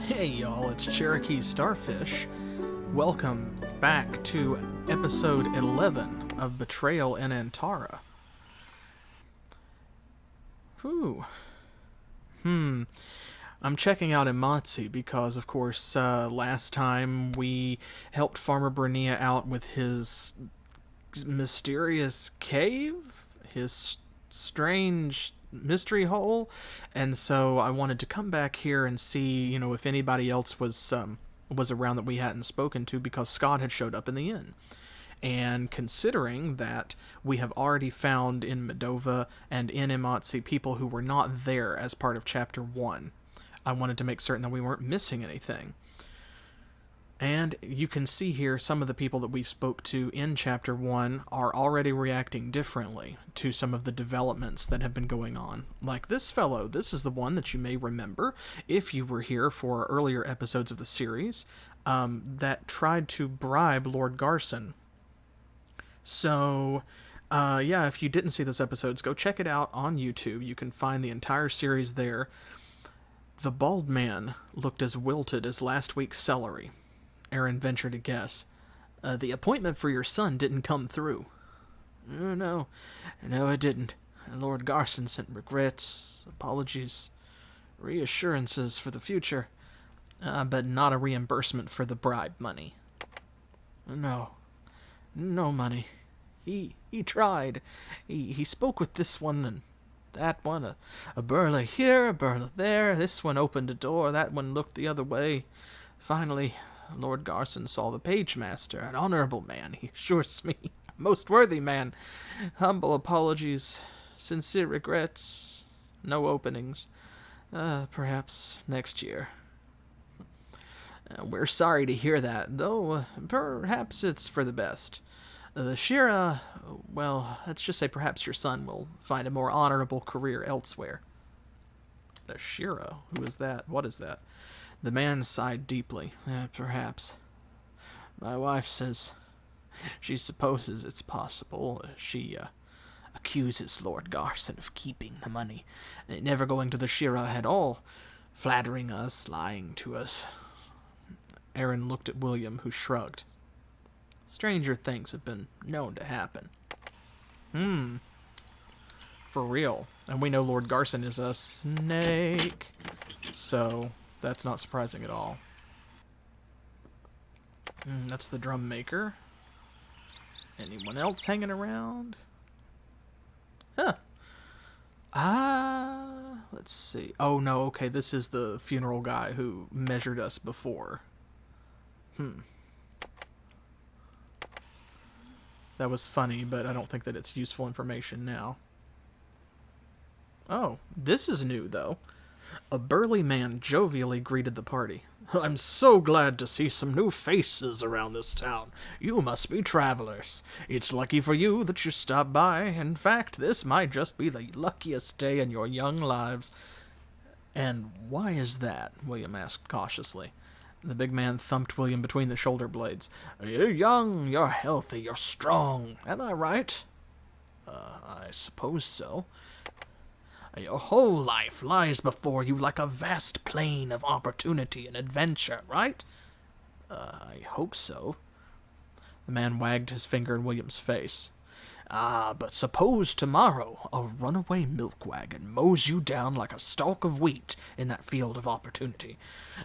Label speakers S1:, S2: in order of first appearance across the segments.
S1: Hey y'all, it's CherokeeStarfish. Welcome back to episode 11 of Betrayal in Antara. Whew. I'm checking out Imatsi because, of course, last time we helped Farmer Bernia out with his mysterious cave, his strange mystery hole, and so I wanted to come back here and see, if anybody else was around that we hadn't spoken to, because Scott had showed up in the inn. And considering that we have already found in Medova and in Imatsi people who were not there as part of Chapter 1, I wanted to make certain that we weren't missing anything. And you can see here some of the people that we spoke to in Chapter 1 are already reacting differently to some of the developments that have been going on. Like this fellow, this is the one that you may remember if you were here for earlier episodes of the series, that tried to bribe Lord Garson. So, if you didn't see those episodes, go check it out on YouTube. You can find the entire series there. The bald man looked as wilted as last week's celery. Aaron ventured a guess. The appointment for your son didn't come through. No, it didn't. Lord Garson sent regrets, apologies, reassurances for the future, but not a reimbursement for the bribe money. No money. He tried. He spoke with this one and that one, a burla here, a burla there. This one opened a door, that one looked the other way. Finally, Lord Garson saw the page master, an honorable man, he assures me, a most worthy man. Humble apologies, sincere regrets, no openings. Perhaps next year. We're sorry to hear that, though perhaps it's for the best. The Shira, well, let's just say perhaps your son will find a more honorable career elsewhere. The Shira? Who is that? What is that? The man sighed deeply. Perhaps. My wife says she supposes it's possible. She accuses Lord Garson of keeping the money, never going to the Shira at all, flattering us, lying to us. Aaron looked at William, who shrugged. Stranger things have been known to happen. For real. And we know Lord Garson is a snake, so that's not surprising at all. That's the drum maker. Anyone else hanging around? Let's see. Oh no, okay, this is the funeral guy who measured us before. That was funny, but I don't think that it's useful information now. Oh, this is new, though. A burly man jovially greeted the party. I'm so glad to see some new faces around this town. You must be travelers. It's lucky for you that you stopped by. In fact, this might just be the luckiest day in your young lives. And why is that? William asked cautiously. The big man thumped William between the shoulder blades. You're young, you're healthy, you're strong. Am I right? I suppose so. Your whole life lies before you like a vast plain of opportunity and adventure, right? I hope so. The man wagged his finger in William's face. But suppose tomorrow a runaway milk wagon mows you down like a stalk of wheat in that field of opportunity.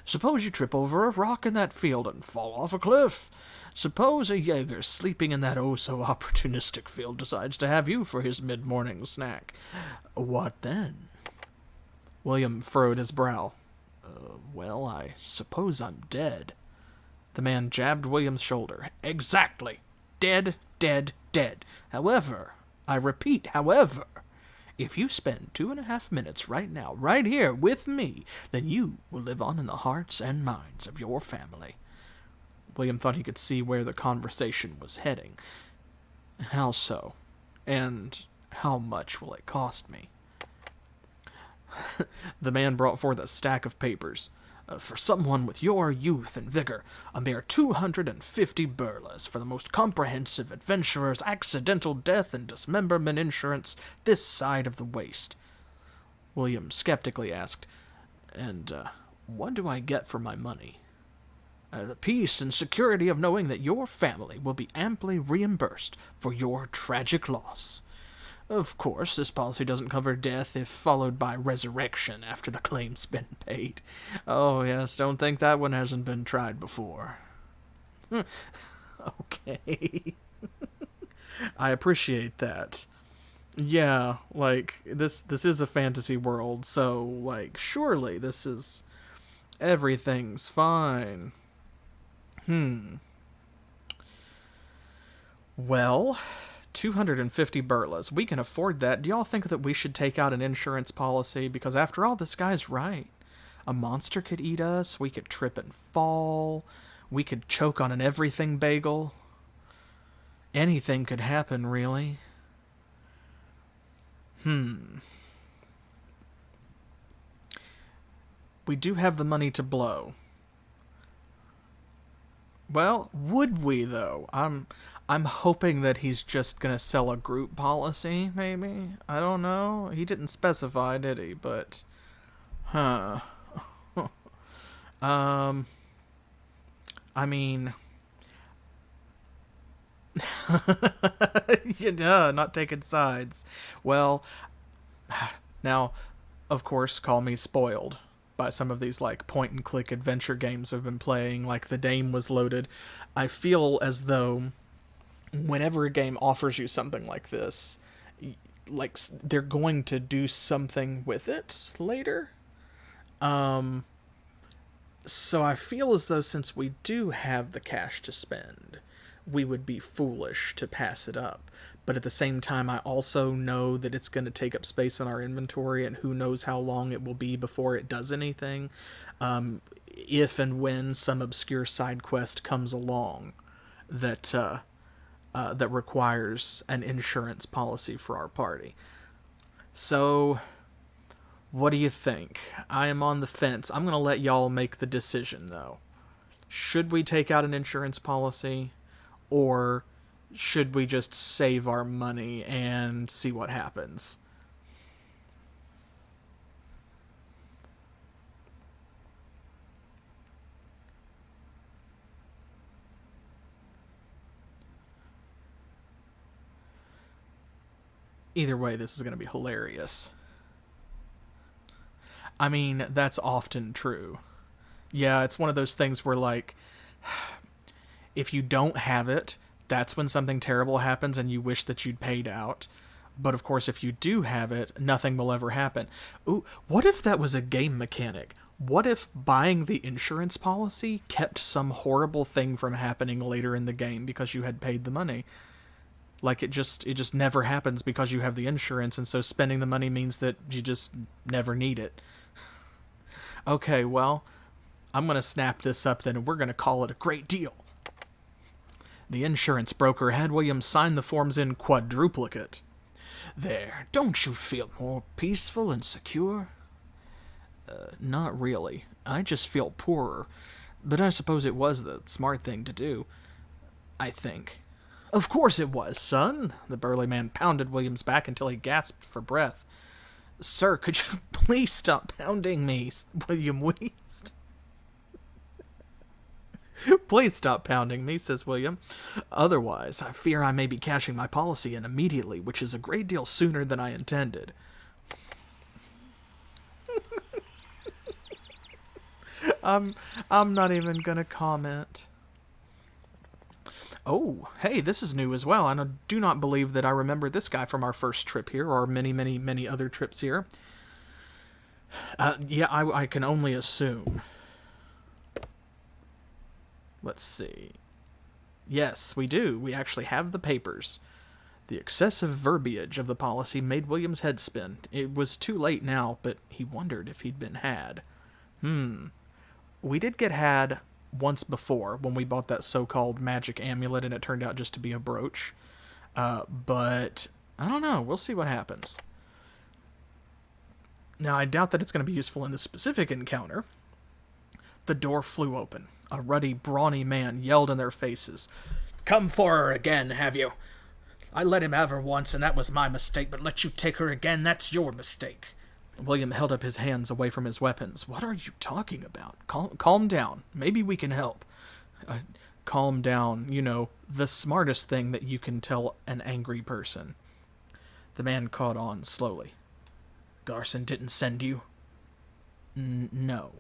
S1: Suppose you trip over a rock in that field and fall off a cliff. Suppose a Jaeger sleeping in that oh-so-opportunistic field decides to have you for his mid-morning snack. What then? William furrowed his brow. Well, I suppose I'm dead. The man jabbed William's shoulder. Exactly. Dead, dead, dead. However, I repeat, however, if you spend 2.5 minutes right now, right here, with me, then you will live on in the hearts and minds of your family. William thought he could see where the conversation was heading. How so? And how much will it cost me? The man brought forth a stack of papers. For someone with your youth and vigor, a mere 250 burlas for the most comprehensive adventurer's accidental death and dismemberment insurance this side of the waste. William skeptically asked, And What do I get for my money? The peace and security of knowing that your family will be amply reimbursed for your tragic loss. Of course, this policy doesn't cover death if followed by resurrection after the claim's been paid. Oh yes, don't think that one hasn't been tried before. Okay. I appreciate that. Yeah, like, this is a fantasy world, so, like, surely this is... everything's fine. Well, 250 burlas. We can afford that. Do y'all think that we should take out an insurance policy? Because after all, this guy's right. A monster could eat us. We could trip and fall. We could choke on an everything bagel. Anything could happen, really. We do have the money to blow. Well, would we, though? I'm hoping that he's just gonna sell a group policy, maybe? I don't know. He didn't specify, did he? But... Huh. I mean... Yeah, not taking sides. Well, now, of course, call me spoiled by some of these, like, point-and-click adventure games I've been playing, like The Dame was loaded. I feel as though whenever a game offers you something like this, like, they're going to do something with it later. So I feel as though since we do have the cash to spend, we would be foolish to pass it up. But at the same time, I also know that it's going to take up space in our inventory, and who knows how long it will be before it does anything, if and when some obscure side quest comes along that that requires an insurance policy for our party. So, what do you think? I am on the fence. I'm going to let y'all make the decision, though. Should we take out an insurance policy, or should we just save our money and see what happens? Either way, this is going to be hilarious. I mean, that's often true. Yeah, it's one of those things where, like, if you don't have it, that's when something terrible happens and you wish that you'd paid out. But of course, if you do have it, nothing will ever happen. Ooh, what if that was a game mechanic? What if buying the insurance policy kept some horrible thing from happening later in the game because you had paid the money? Like, it just never happens because you have the insurance, and so spending the money means that you just never need it. Okay, well, I'm going to snap this up then, and we're going to call it a great deal. The insurance broker had William sign the forms in quadruplicate. There, don't you feel more peaceful and secure? Not really. I just feel poorer. But I suppose it was the smart thing to do. I think. Of course it was, son. The burly man pounded William's back until he gasped for breath. Sir, could you please stop pounding me? William wheezed. Please stop pounding me, says William. Otherwise, I fear I may be cashing my policy in immediately, which is a great deal sooner than I intended. I'm not even gonna comment. Oh, hey, this is new as well. I do not believe that I remember this guy from our first trip here, or many, many, many other trips here. Yeah, I can only assume. Let's see. Yes, we do. We actually have the papers. The excessive verbiage of the policy made William's head spin. It was too late now, but he wondered if he'd been had. We did get had once before when we bought that so-called magic amulet and it turned out just to be a brooch. But I don't know. We'll see what happens. Now, I doubt that it's going to be useful in this specific encounter. The door flew open. A ruddy, brawny man yelled in their faces. Come for her again, have you? I let him have her once, and that was my mistake, but let you take her again, that's your mistake. William held up his hands away from his weapons. What are you talking about? Calm down. Maybe we can help. Calm down, you know, the smartest thing that you can tell an angry person. The man caught on slowly. Garson didn't send you? No.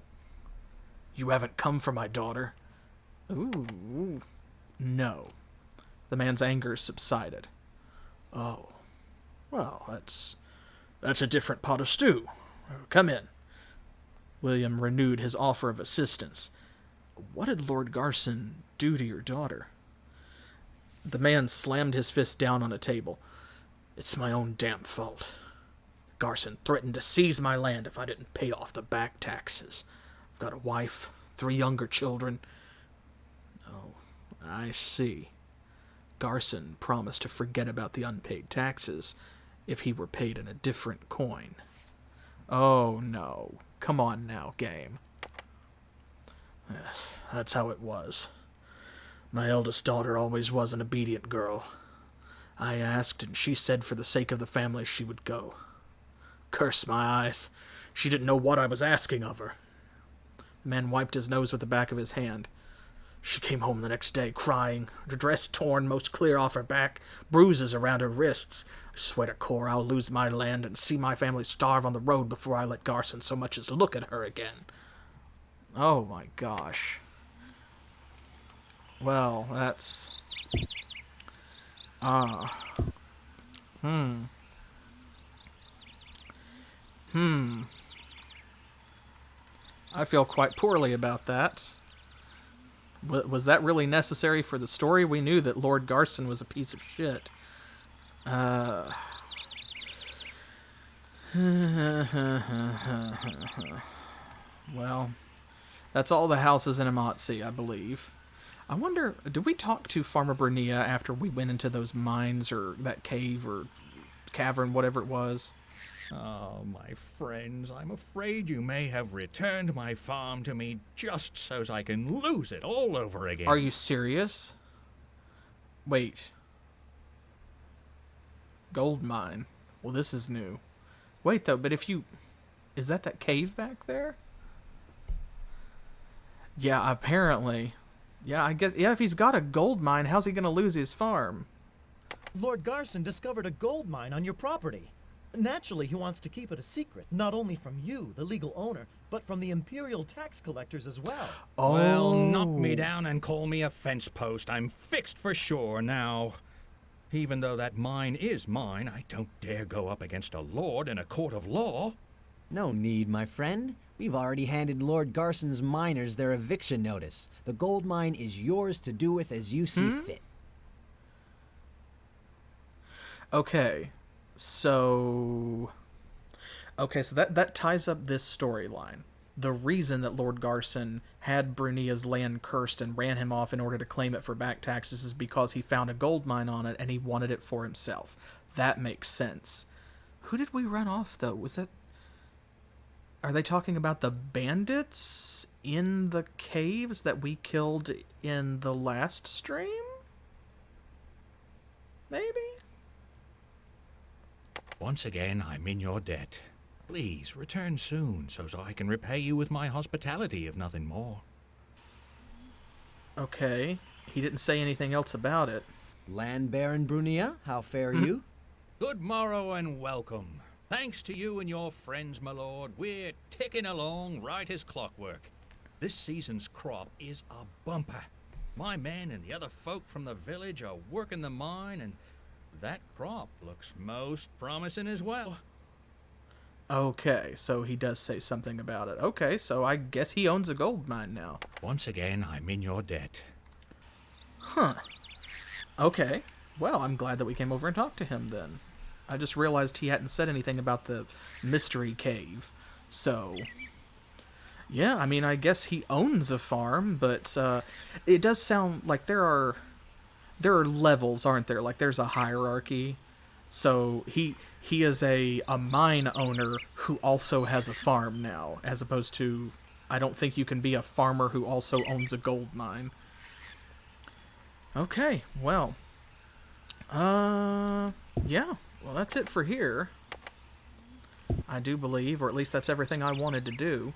S1: You haven't come for my daughter? Ooh. No. The man's anger subsided. Oh. Well, that's a different pot of stew. Come in. William renewed his offer of assistance. What did Lord Garson do to your daughter? The man slammed his fist down on a table. It's my own damn fault. Garson threatened to seize my land if I didn't pay off the back taxes. I've got a wife, 3 younger children. Oh, I see. Garson promised to forget about the unpaid taxes if he were paid in a different coin. Oh, no. Come on now, game. Yes, that's how it was. My eldest daughter always was an obedient girl. I asked, and she said for the sake of the family she would go. Curse my eyes. She didn't know what I was asking of her. The man wiped his nose with the back of his hand. She came home the next day, crying, her dress torn most clear off her back, bruises around her wrists. I swear to core I'll lose my land and see my family starve on the road before I let Garson so much as look at her again. Oh my gosh. Well, that's... I feel quite poorly about that. Was that really necessary for the story? We knew that Lord Garson was a piece of shit. Well, that's all the houses in Amatsi, I believe. I wonder, did we talk to Farmer Bernia after we went into those mines or that cave or cavern, whatever it was?
S2: Oh, my friends, I'm afraid you may have returned my farm to me just so's I can lose it all over again.
S1: Are you serious? Wait. Gold mine. Well, this is new. Wait, though, but if you... Is that cave back there? Yeah, apparently. Yeah, I guess... Yeah, if he's got a gold mine, how's he gonna lose his farm?
S3: Lord Garson discovered a gold mine on your property. Naturally, he wants to keep it a secret, not only from you, the legal owner, but from the imperial tax collectors as well.
S1: Oh.
S2: Well, knock me down and call me a fence post. I'm fixed for sure now. Even though that mine is mine, I don't dare go up against a lord in a court of law.
S4: No need, my friend. We've already handed Lord Garson's miners their eviction notice. The gold mine is yours to do with as you see fit.
S1: Okay. So that ties up this storyline. The reason that Lord Garson had Brunia's land cursed and ran him off in order to claim it for back taxes is because he found a gold mine on it and he wanted it for himself. That makes sense. Who did we run off, though? Was that... Are they talking about the bandits in the caves that we killed in the last stream? Maybe?
S2: Once again, I'm in your debt. Please, return soon, so's I can repay you with my hospitality, if nothing more.
S1: Okay. He didn't say anything else about it.
S4: Land Baron Brunia, how fare you?
S2: Good morrow and welcome. Thanks to you and your friends, my lord, we're ticking along right as clockwork. This season's crop is a bumper. My men and the other folk from the village are working the mine, and that crop looks most promising as well.
S1: Okay, so he does say something about it. Okay, so I guess he owns a gold mine now.
S2: Once again, I'm in your debt.
S1: Huh. Okay. Well, I'm glad that we came over and talked to him then. I just realized he hadn't said anything about the mystery cave. So, yeah, I mean, I guess he owns a farm, but it does sound like there are levels, aren't there? Like there's a hierarchy. So he is a mine owner who also has a farm now, as opposed to, I don't think you can be a farmer who also owns a gold mine. Okay, well, yeah, well, that's it for here. I do believe, or at least that's everything I wanted to do.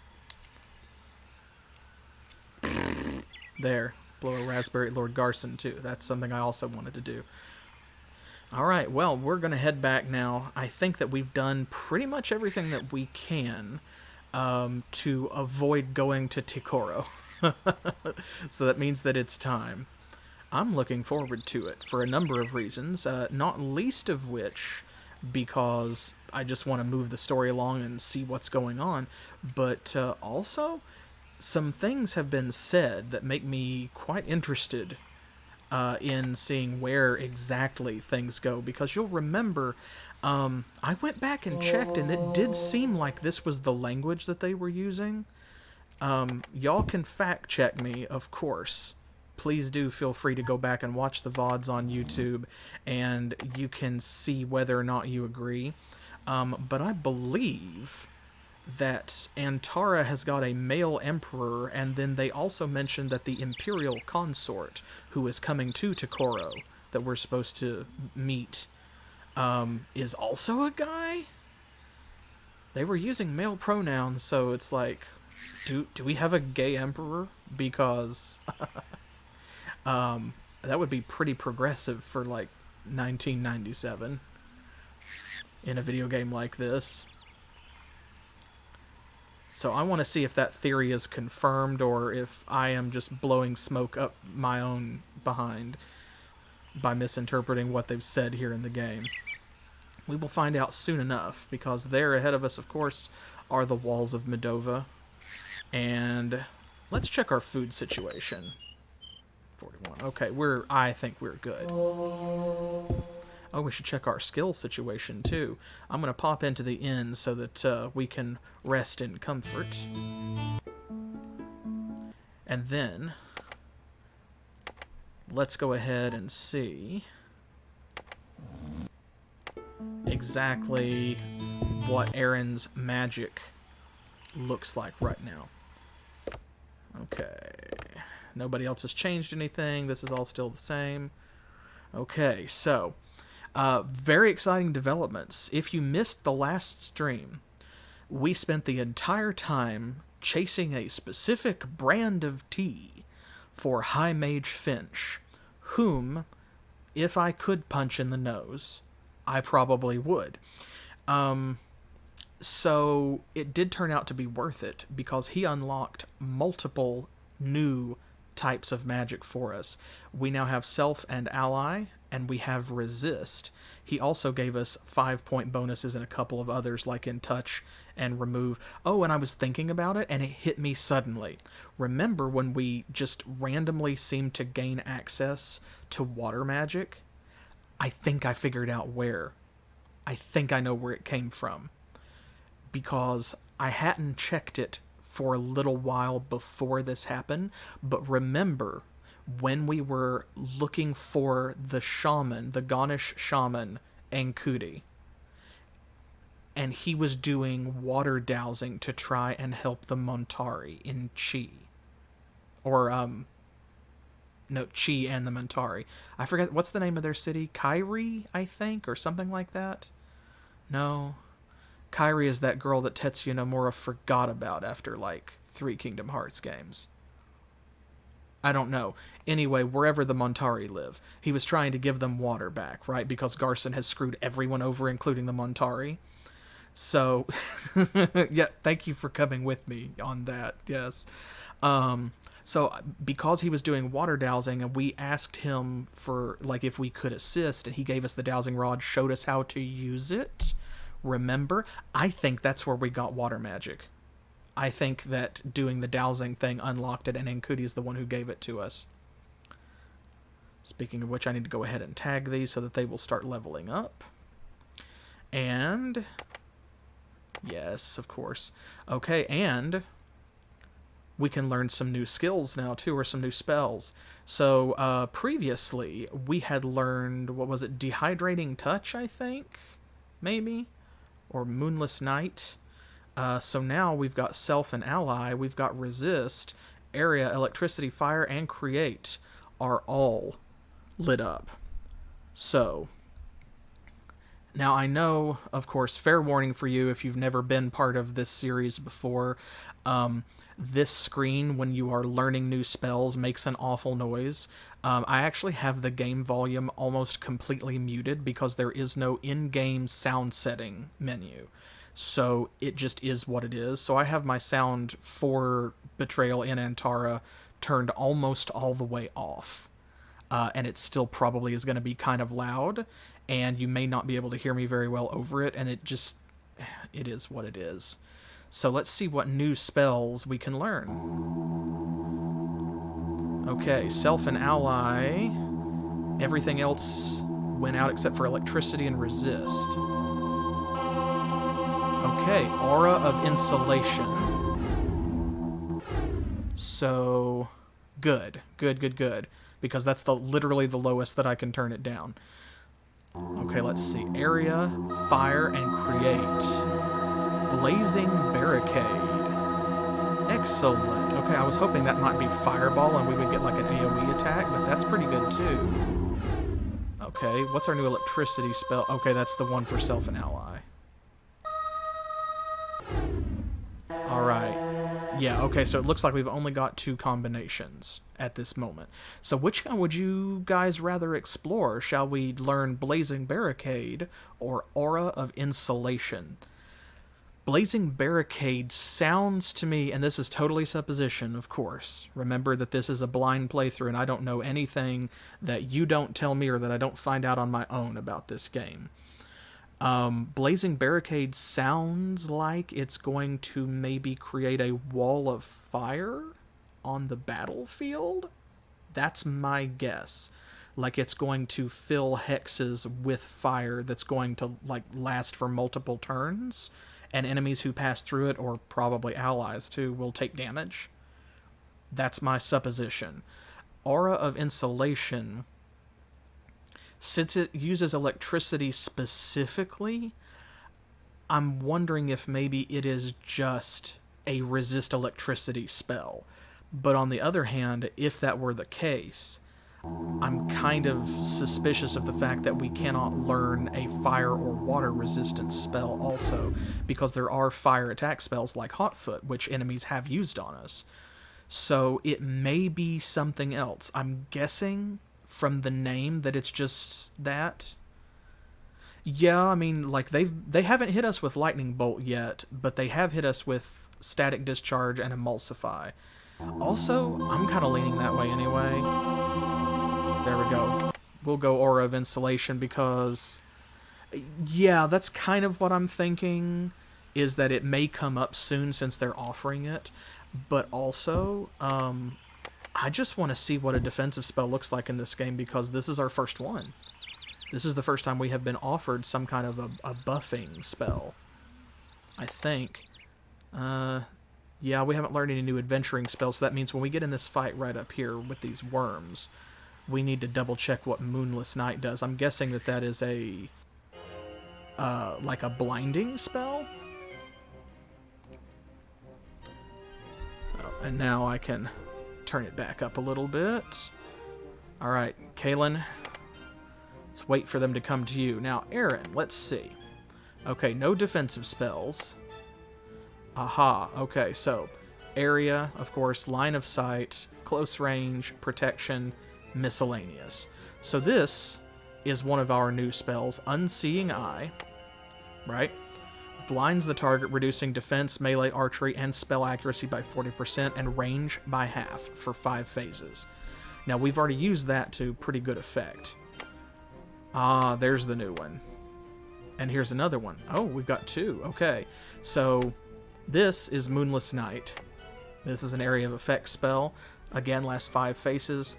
S1: There. Blow a raspberry at Lord Garson, too. That's something I also wanted to do. Alright, well, we're going to head back now. I think that we've done pretty much everything that we can to avoid going to Ticoro. So that means that it's time. I'm looking forward to it for a number of reasons, not least of which because I just want to move the story along and see what's going on, but also some things have been said that make me quite interested in seeing where exactly things go, because you'll remember I went back and checked, and it did seem like this was the language that they were using. Y'all can fact check me, of course. Please do feel free to go back and watch the VODs on YouTube, and you can see whether or not you agree. But I believe that Antara has got a male emperor, and then they also mentioned that the imperial consort, who is coming to Ticoro, that we're supposed to meet, is also a guy? They were using male pronouns, so it's like, do we have a gay emperor? Because that would be pretty progressive for, like, 1997 in a video game like this. So I want to see if that theory is confirmed, or if I am just blowing smoke up my own behind by misinterpreting what they've said here in the game. We will find out soon enough, because there ahead of us, of course, are the walls of Medova. And let's check our food situation. 41. Okay, I think we're good. Oh, we should check our skill situation, too. I'm going to pop into the inn so that we can rest in comfort. And then, let's go ahead and see exactly what Aaron's magic looks like right now. Okay. Nobody else has changed anything. This is all still the same. Okay, so very exciting developments. If you missed the last stream, we spent the entire time chasing a specific brand of tea for High Mage Finch, whom, if I could punch in the nose, I probably would. So it did turn out to be worth it, because he unlocked multiple new types of magic for us. We now have Self and Ally, and we have Resist. He also gave us 5-point bonuses and a couple of others, like in Touch and Remove. Oh, and I was thinking about it, and it hit me suddenly. Remember when we just randomly seemed to gain access to water magic? I think I figured out where. I think I know where it came from, because I hadn't checked it for a little while before this happened. But remember, when we were looking for the shaman, the Ganesh shaman, Ankudi, and he was doing water dowsing to try and help the Montari in Chi. Or, no, Chi and the Montari. I forget, what's the name of their city? Kairi, I think, or something like that? No. Kairi is that girl that Tetsuya Nomura forgot about after, like, 3 Kingdom Hearts games. I don't know. Anyway, wherever the Montari live, he was trying to give them water back, right? Because Garson has screwed everyone over, including the Montari. So, yeah, thank you for coming with me on that, yes. So, because he was doing water dowsing, and we asked him for, like, if we could assist, and he gave us the dowsing rod, showed us how to use it. Remember? I think that's where we got water magic. I think that doing the dowsing thing unlocked it, and Ankudi is the one who gave it to us. Speaking of which, I need to go ahead and tag these so that they will start leveling up. And yes, of course. Okay, and we can learn some new skills now, too, or some new spells. So, previously, we had learned, what was it, Dehydrating Touch, I think? Maybe? Or Moonless Night. So now we've got Self and Ally, we've got Resist, Area, Electricity, Fire, and Create are all lit up. So, Now, I know, of course, fair warning for you if you've never been part of this series before, this screen, when you are learning new spells, makes an awful noise. I actually have the game volume almost completely muted because there is no in-game sound setting menu. So it just is what it is. So I have my sound for Betrayal in Antara turned almost all the way off. And it still probably is going to be kind of loud, and you may not be able to hear me very well over it, and it is what it is. So let's see what new spells we can learn. Okay, Self and Ally. Everything else went out except for Electricity and Resist. Okay, Aura of Insulation. So, good. Because that's literally the lowest that I can turn it down. Okay, let's see. Area, Fire, and Create. Blazing Barricade. Excellent. Okay, I was hoping that might be Fireball and we would get like an AoE attack, but that's pretty good too. Okay, what's our new electricity spell? Okay, that's the one for Self and Ally. Alright. Yeah, okay, so it looks like we've only got 2 combinations at this moment. So which one would you guys rather explore? Shall we learn Blazing Barricade or Aura of Insulation? Blazing Barricade sounds to me, and this is totally supposition, of course. Remember that this is a blind playthrough and I don't know anything that you don't tell me or that I don't find out on my own about this game. Blazing Barricade sounds like it's going to maybe create a wall of fire on the battlefield? That's my guess. Like it's going to fill hexes with fire that's going to like last for multiple turns, and enemies who pass through it, or probably allies too, will take damage. That's my supposition. Aura of Insulation, since it uses electricity specifically, I'm wondering if maybe it is just a resist electricity spell. But on the other hand, if that were the case, I'm kind of suspicious of the fact that we cannot learn a fire or water resistance spell also, because there are fire attack spells like Hotfoot, which enemies have used on us. So it may be something else. I'm guessing from the name that it's just that. Yeah, I mean, like they haven't hit us with Lightning Bolt yet, but they have hit us with Static Discharge and Emulsify. Also, I'm kind of leaning that way anyway. There we go. We'll go Aura of Insulation because, yeah, that's kind of what I'm thinking, is that it may come up soon since they're offering it. But also, I just want to see what a defensive spell looks like in this game because this is our first one. This is the first time we have been offered some kind of a buffing spell, I think. Yeah, we haven't learned any new adventuring spells, so that means when we get in this fight right up here with these worms, we need to double check what Moonless Night does. I'm guessing that that is a, like a blinding spell? Oh, and now I can turn it back up a little bit. Alright, Kaylin, let's wait for them to come to you. Now, Aaron, let's see. Okay, no defensive spells. Aha, okay, so area, of course, line of sight, close range, protection, miscellaneous. So this is one of our new spells, Unseeing Eye, right? Blinds the target, reducing defense, melee, archery, and spell accuracy by 40% and range by half for 5 phases. Now, we've already used that to pretty good effect. Ah, there's the new one. And here's another one. Oh, we've got 2. Okay, so this is Moonless Night. This is an area of effect spell. Again, lasts 5 phases.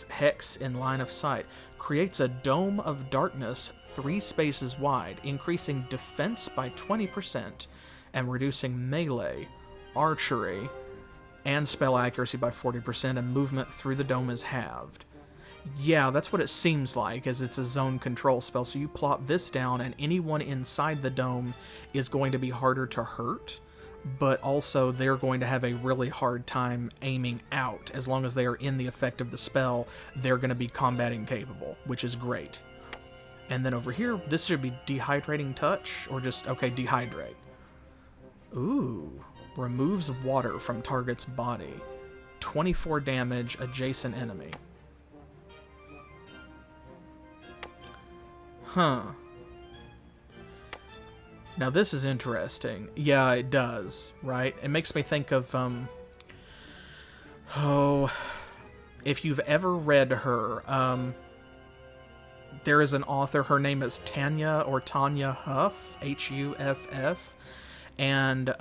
S1: Hex in line of sight. Creates a dome of darkness 3 spaces wide, increasing defense by 20% and reducing melee, archery, and spell accuracy by 40%, and movement through the dome is halved. Yeah, that's what it seems like, as it's a zone control spell. So you plop this down, and anyone inside the dome is going to be harder to hurt, but also they're going to have a really hard time aiming out. As long as they are in the effect of the spell, they're going to be combating capable, which is great. And then over here, this should be dehydrating touch, or just, okay, dehydrate. Ooh, removes water from target's body. 24 damage, adjacent enemy. Huh. Now this is interesting. Yeah, it does, right? It makes me think of, oh, if you've ever read her, there is an author, her name is Tanya Huff, Huff, and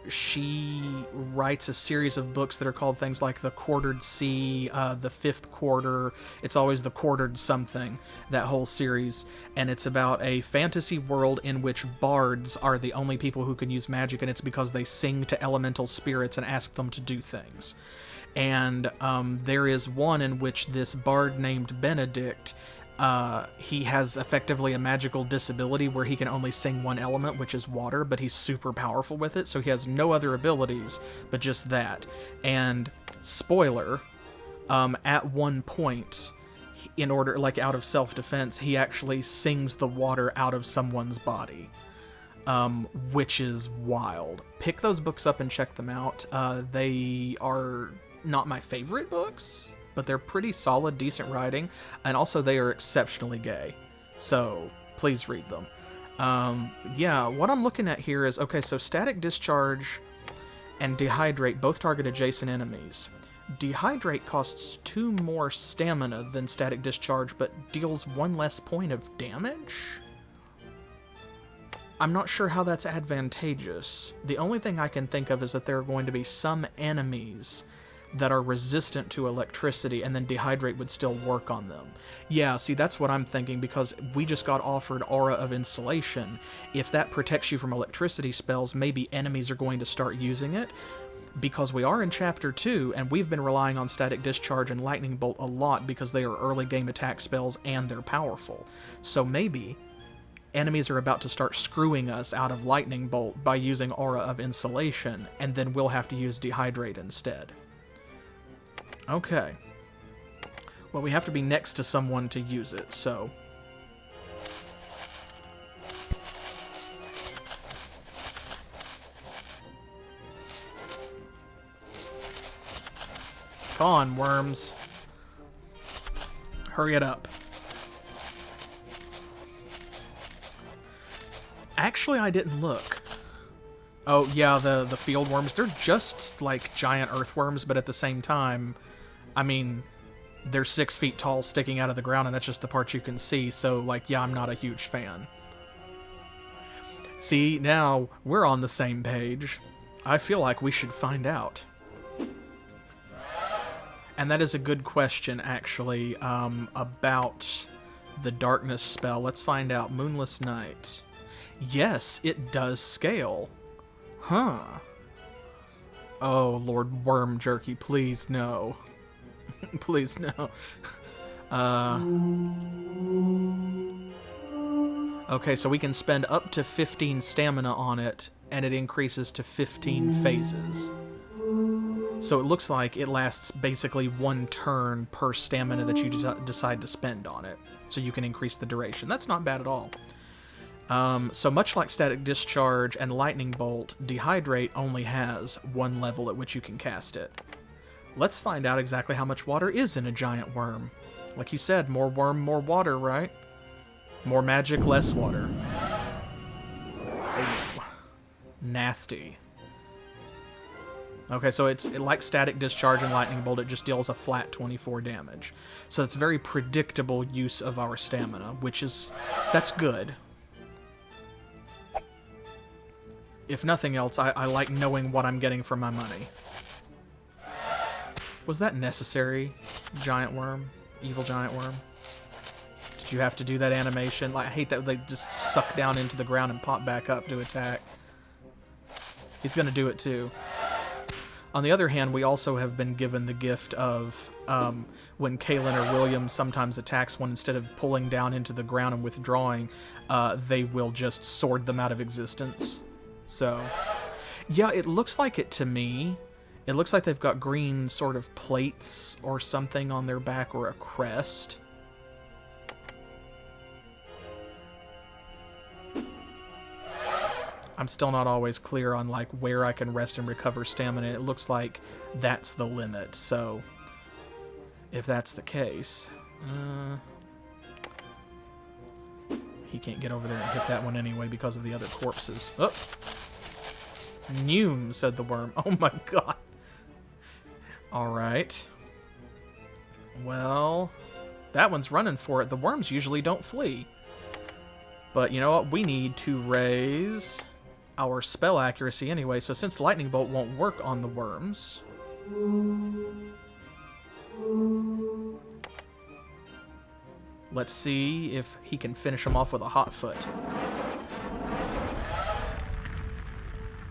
S1: she writes a series of books that are called things like The Quartered Sea, The Fifth Quarter, it's always The Quartered something, that whole series, and it's about a fantasy world in which bards are the only people who can use magic, and it's because they sing to elemental spirits and ask them to do things. And there is one in which this bard named Benedict, he has effectively a magical disability where he can only sing one element, which is water, but he's super powerful with it, so he has no other abilities but just that. And spoiler, at one point, in order, like out of self-defense, he actually sings the water out of someone's body, which is wild. Pick those books up and check them out. They are not my favorite books, but they're pretty solid, decent writing, and also they are exceptionally gay. So please read them. Yeah, what I'm looking at here is, okay, so Static Discharge and Dehydrate both target adjacent enemies. Dehydrate costs 2 more stamina than Static Discharge, but deals 1 less point of damage? I'm not sure how that's advantageous. The only thing I can think of is that there are going to be some enemies that are resistant to electricity, and then Dehydrate would still work on them. Yeah, see, that's what I'm thinking, because we just got offered Aura of Insulation. If that protects you from electricity spells, maybe enemies are going to start using it, because we are in Chapter 2, and we've been relying on Static Discharge and Lightning Bolt a lot because they are early game attack spells and they're powerful. So maybe enemies are about to start screwing us out of Lightning Bolt by using Aura of Insulation, and then we'll have to use Dehydrate instead. Okay. Well, we have to be next to someone to use it, so... Come on, worms. Hurry it up. Actually, I didn't look. Oh, yeah, the field worms, they're just like giant earthworms, but at the same time, I mean, they're 6 feet tall sticking out of the ground, and that's just the part you can see, so, like, yeah, I'm not a huge fan. See, now we're on the same page. I feel like we should find out. And that is a good question, actually, about the darkness spell. Let's find out. Moonless Night. Yes, it does scale. Huh. Oh, Lord Worm Jerky, please no. Please no. Okay, so we can spend up to 15 stamina on it, and it increases to 15 phases. So it looks like it lasts basically 1 turn per stamina that you decide to spend on it. So you can increase the duration. That's not bad at all. So much like Static Discharge and Lightning Bolt, Dehydrate only has 1 level at which you can cast it. Let's find out exactly how much water is in a giant worm. Like you said, more worm, more water, right? More magic, less water. Oh, nasty. Okay, so it's like Static Discharge and Lightning Bolt, it just deals a flat 24 damage. So it's very predictable use of our stamina, which is... that's good. If nothing else, I like knowing what I'm getting for my money. Was that necessary, giant worm? Evil giant worm? Did you have to do that animation? Like, I hate that they just suck down into the ground and pop back up to attack. He's gonna do it too. On the other hand, we also have been given the gift of when Kaylin or William sometimes attacks one, instead of pulling down into the ground and withdrawing, they will just sword them out of existence. So, yeah, it looks like it to me. It looks like they've got green sort of plates or something on their back, or a crest. I'm still not always clear on like where I can rest and recover stamina. It looks like that's the limit, so if that's the case, he can't get over there and hit that one anyway because of the other corpses. Oh! Noom, said the worm. Oh my god. Alright. Well, that one's running for it. The worms usually don't flee. But you know what? We need to raise our spell accuracy anyway, so since Lightning Bolt won't work on the worms... let's see if he can finish him off with a hot foot.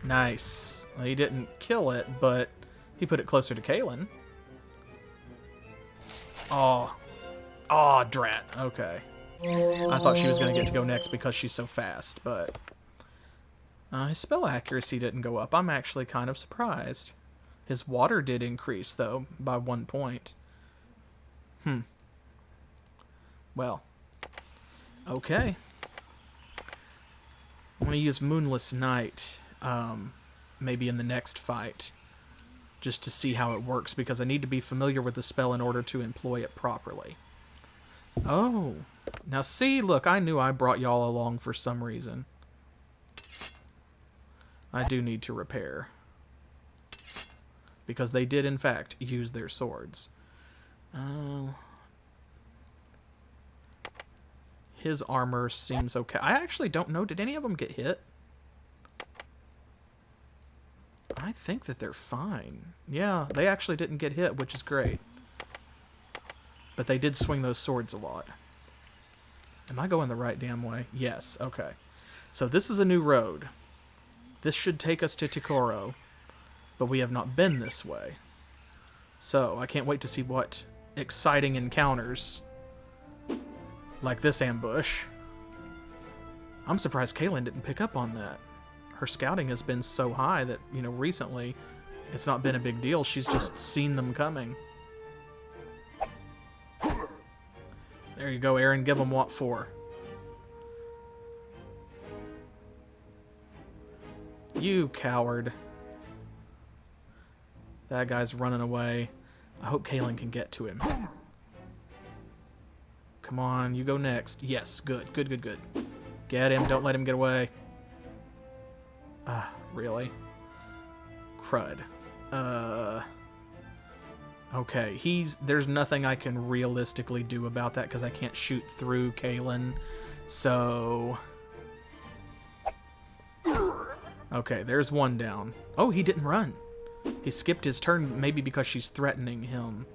S1: Nice. Well, he didn't kill it, but he put it closer to Kaylin. Oh. Oh, drat. Okay. I thought she was going to get to go next because she's so fast, but... his spell accuracy didn't go up. I'm actually kind of surprised. His water did increase, though, by 1 point. Well. Okay. I'm going to use Moonless Night, maybe in the next fight, just to see how it works, because I need to be familiar with the spell in order to employ it properly. Oh. Now see, look, I knew I brought y'all along for some reason. I do need to repair. Because they did, in fact, use their swords. His armor seems okay. I actually don't know. Did any of them get hit? I think that they're fine. Yeah, they actually didn't get hit, which is great. But they did swing those swords a lot. Am I going the right damn way? Yes, okay. So this is a new road. This should take us to Ticoro, but we have not been this way. So I can't wait to see what exciting encounters, like this ambush. I'm surprised Kaylin didn't pick up on that. Her scouting has been so high that, you know, recently it's not been a big deal. She's just seen them coming. There you go, Aaron. Give them what for. You coward. That guy's running away. I hope Kaylin can get to him. Come on, you go next. Yes, good, good, good, good. Get him, don't let him get away. Really? Crud. Okay, there's nothing I can realistically do about that because I can't shoot through Kaylin. So... okay, there's one down. Oh, he didn't run. He skipped his turn, maybe because she's threatening him.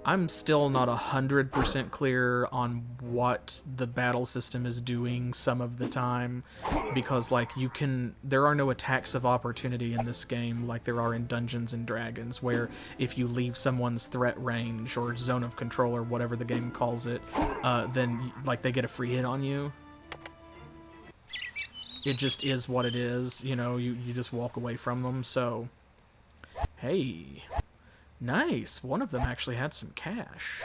S1: I'm still not 100% clear on what the battle system is doing some of the time, because like there are no attacks of opportunity in this game like there are in Dungeons and Dragons, where if you leave someone's threat range or zone of control or whatever the game calls it, then like they get a free hit on you. It just is what it is, you know, you just walk away from them, so... Hey... Nice! One of them actually had some cash.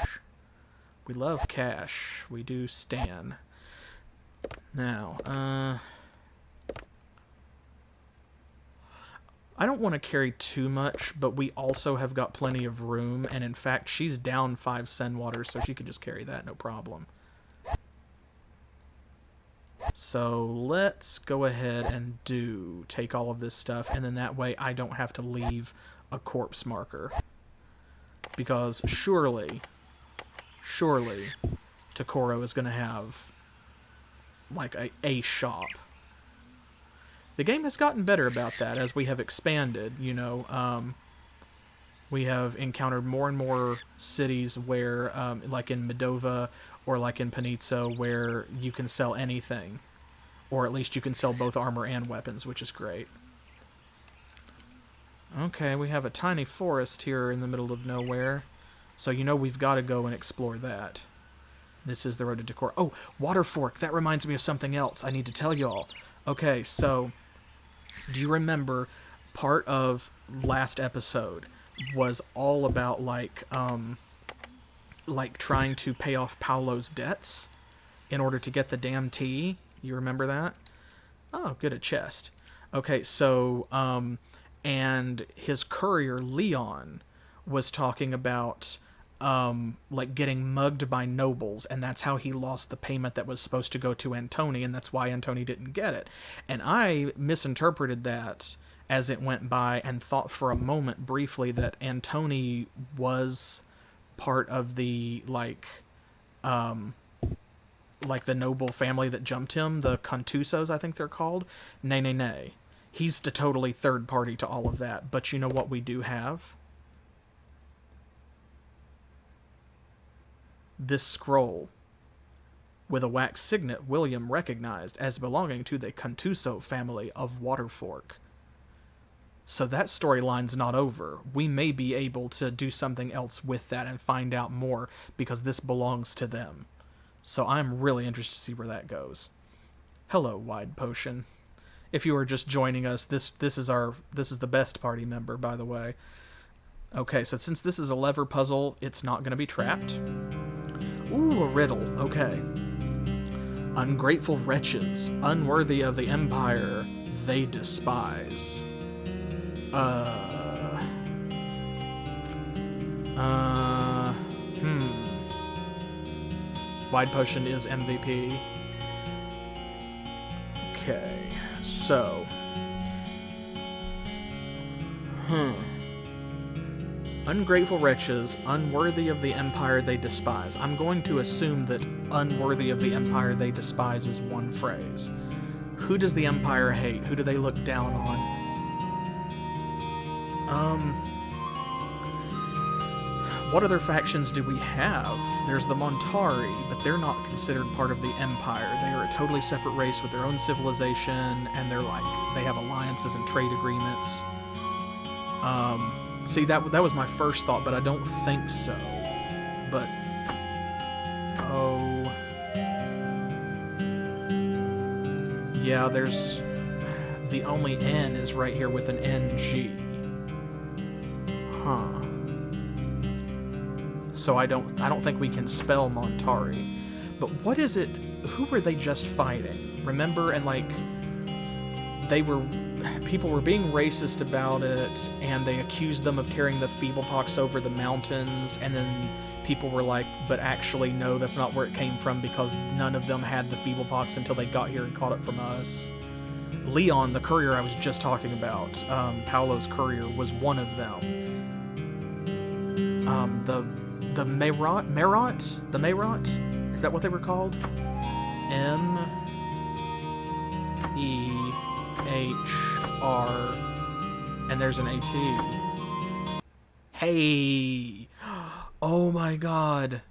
S1: We love cash. We do stan. Now, I don't want to carry too much, but we also have got plenty of room, and in fact, she's down 5 Sen Water, so she could just carry that, no problem. So let's go ahead and take all of this stuff, and then that way I don't have to leave a corpse marker. Because surely, Ticoro is going to have, like, a shop. The game has gotten better about that as we have expanded, you know. We have encountered more and more cities where, like in Medova or like in Panizzo, where you can sell anything. Or at least you can sell both armor and weapons, which is great. Okay, we have a tiny forest here in the middle of nowhere. So you know we've got to go and explore that. This is the road to Ticoro. Oh, Waterfork! That reminds me of something else I need to tell y'all. Okay, so... do you remember part of last episode was all about, like trying to pay off Paolo's debts in order to get the damn tea? You remember that? Oh, good, a chest. Okay, so, and his courier, Leon, was talking about, like, getting mugged by nobles, and that's how he lost the payment that was supposed to go to Antoni, and that's why Antoni didn't get it. And I misinterpreted that as it went by and thought for a moment briefly that Antoni was part of the, like the noble family that jumped him, the Contusos, I think they're called. Nay, nay, nay. He's the totally third party to all of that. But you know what we do have? This scroll with a wax signet William recognized as belonging to the Contuso family of Waterfork. So that storyline's not over. We may be able to do something else with that and find out more because this belongs to them. So I'm really interested to see where that goes. Hello, Wide Potion. If you are just joining us, this is the best party member, by the way. Okay, so since this is a lever puzzle, it's not going to be trapped. Ooh, a riddle. Okay. Ungrateful wretches, unworthy of the empire they despise. Wide Potion is MVP. Okay, so... Ungrateful wretches, unworthy of the empire they despise. I'm going to assume that unworthy of the empire they despise is one phrase. Who does the empire hate? Who do they look down on? What other factions do we have? There's the Montari, but they're not considered part of the Empire. They are a totally separate race with their own civilization, and they have alliances and trade agreements. See, that was my first thought, but I don't think so. But, oh... Yeah, there's... The only N is right here with an NG. Huh. So I don't think we can spell Montari. But what is it? Who were they just fighting? Remember, and like people were being racist about it, and they accused them of carrying the feeblepox over the mountains, and then people were like, but actually no, that's not where it came from because none of them had the feeblepox until they got here and caught it from us. Leon, the courier I was just talking about, Paolo's courier, was one of them. The Merot? The Merot? Is that what they were called? M-E-H-R, and there's an A-T. Hey! Oh my god.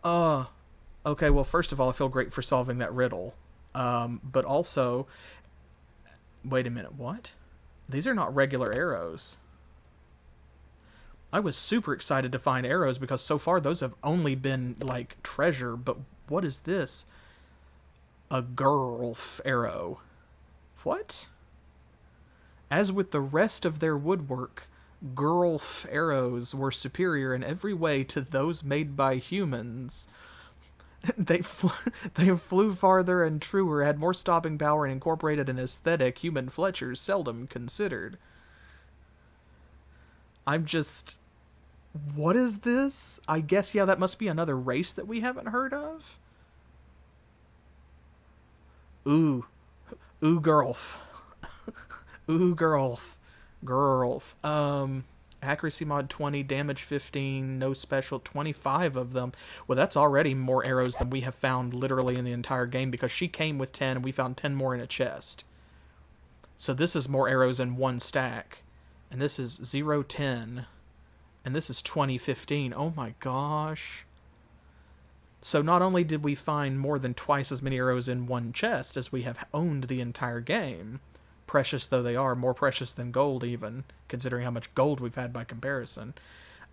S1: Okay, well, first of all, I feel great for solving that riddle. But also... Wait a minute, what? These are not regular arrows. I was super excited to find arrows because so far those have only been, like, treasure, but what is this? A Gurlf arrow. What? As with the rest of their woodwork, Gurlf arrows were superior in every way to those made by humans. They flew farther and truer, had more stopping power, and incorporated an aesthetic human Fletchers seldom considered. I'm just... What is this? I guess, yeah, that must be another race that we haven't heard of? Ooh. Ooh, Gurlf. Ooh, Gurlf. Gurlf. Accuracy mod 20, damage 15, no special, 25 of them. Well, that's already more arrows than we have found literally in the entire game because she came with 10 and we found 10 more in a chest. So this is more arrows in one stack. And this is 0, 10. And this is 20, 15. Oh my gosh. So not only did we find more than twice as many arrows in one chest as we have owned the entire game, precious though they are, more precious than gold even, considering how much gold we've had by comparison,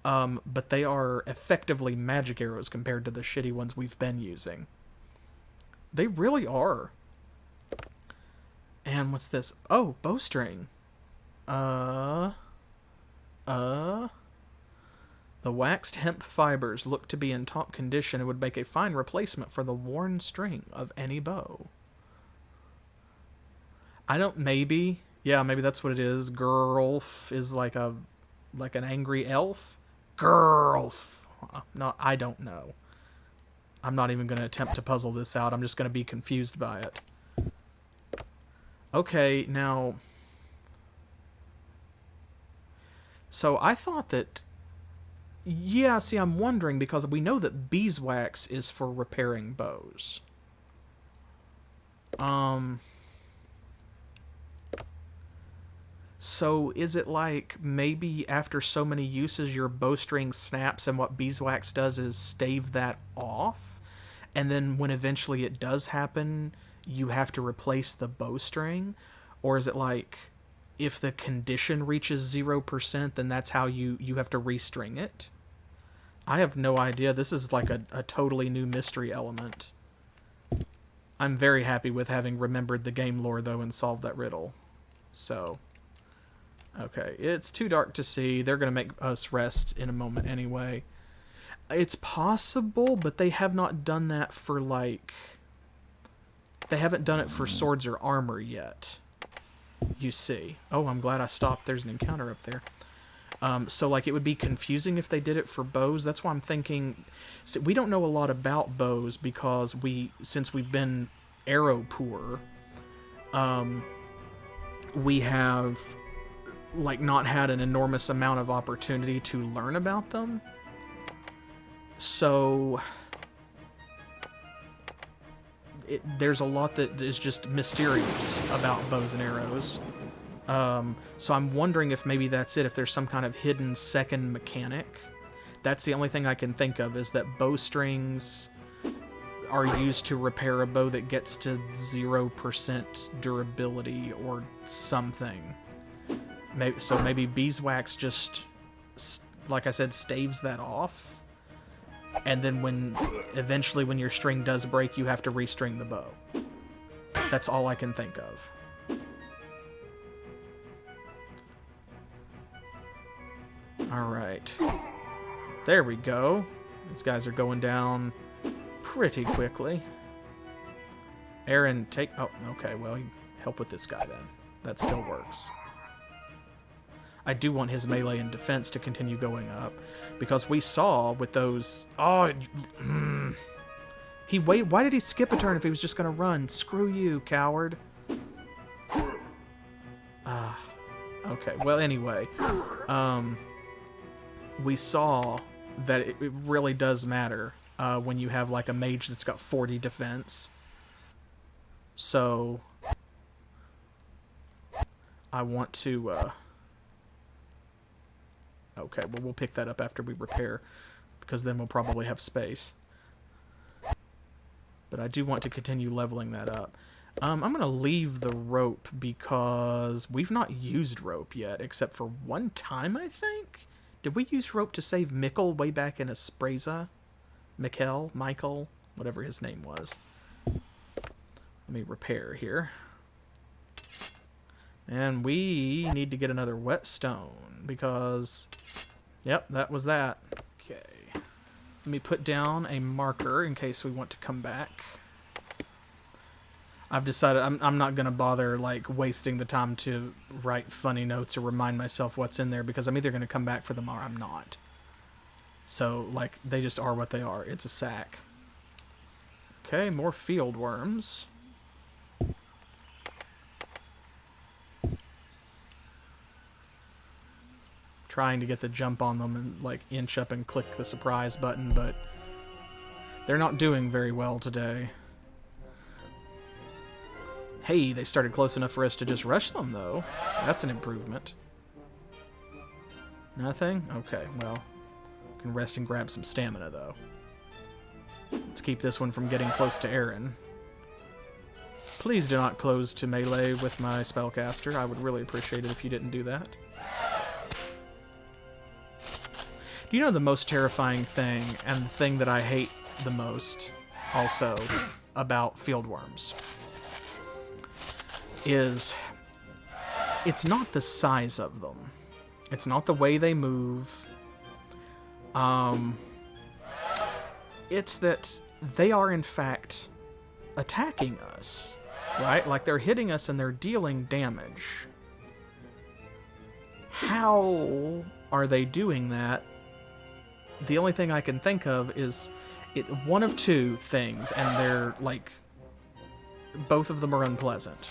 S1: but they are effectively magic arrows compared to the shitty ones we've been using. They really are. And what's this? Oh, bowstring. The waxed hemp fibers look to be in top condition and would make a fine replacement for the worn string of any bow. I don't, maybe. Yeah, maybe that's what it is. Girlf is like an angry elf? Girlf. No, I don't know. I'm not even going to attempt to puzzle this out. I'm just going to be confused by it. Okay, now... So I thought that... Yeah, see, I'm wondering, because we know that beeswax is for repairing bows. So is it like maybe after so many uses your bowstring snaps and what beeswax does is stave that off? And then when eventually it does happen, you have to replace the bowstring? Or is it like if the condition reaches 0%, then that's how you have to restring it? I have no idea. This is like a totally new mystery element. I'm very happy with having remembered the game lore, though, and solved that riddle. So, okay. It's too dark to see. They're going to make us rest in a moment anyway. It's possible, but they have not done that for, like... They haven't done it for swords or armor yet. You see. Oh, I'm glad I stopped. There's an encounter up there. So, like, it would be confusing if they did it for bows. That's why I'm thinking... See, we don't know a lot about bows because since we've been arrow poor, we have, like, not had an enormous amount of opportunity to learn about them. So... there's a lot that is just mysterious about bows and arrows. So I'm wondering if maybe that's it, if there's some kind of hidden second mechanic. That's the only thing I can think of, is that bowstrings are used to repair a bow that gets to 0% durability or something. So maybe beeswax just, like I said, staves that off. And then eventually when your string does break, you have to restring the bow. That's all I can think of. Alright. There we go. These guys are going down pretty quickly. Aaron, take... Oh, okay, well, help with this guy then. That still works. I do want his melee and defense to continue going up, because we saw with those... Oh, why did he skip a turn if he was just going to run? Screw you, coward. Okay, well, anyway. We saw that it really does matter when you have, like, a mage that's got 40 defense. So... I want to... Okay, well, we'll pick that up after we repair, because then we'll probably have space. But I do want to continue leveling that up. I'm going to leave the rope because we've not used rope yet, except for one time, I think? Did we use rope to save Mikkel way back in Aspreza? Michael, whatever his name was. Let me repair here. And we need to get another whetstone, because... Yep, that was that. Okay. Let me put down a marker in case we want to come back. I've decided I'm not going to bother, like, wasting the time to write funny notes or remind myself what's in there, because I'm either going to come back for them or I'm not. So, like, they just are what they are. It's a sack. Okay, more field worms. Trying to get the jump on them and, like, inch up and click the surprise button, but they're not doing very well today. Hey, they started close enough for us to just rush them, though. That's an improvement. Nothing? Okay, well, can rest and grab some stamina, though. Let's keep this one from getting close to Aaron. Please do not close to melee with my spellcaster. I would really appreciate it if you didn't do that. Do you know the most terrifying thing, and the thing that I hate the most, also, about fieldworms, is it's not the size of them. It's not the way they move. It's that they are, in fact, attacking us. right? Like, they're hitting us and they're dealing damage. How are they doing that? The only thing I can think of is one of two things, and they're, like, both of them are unpleasant.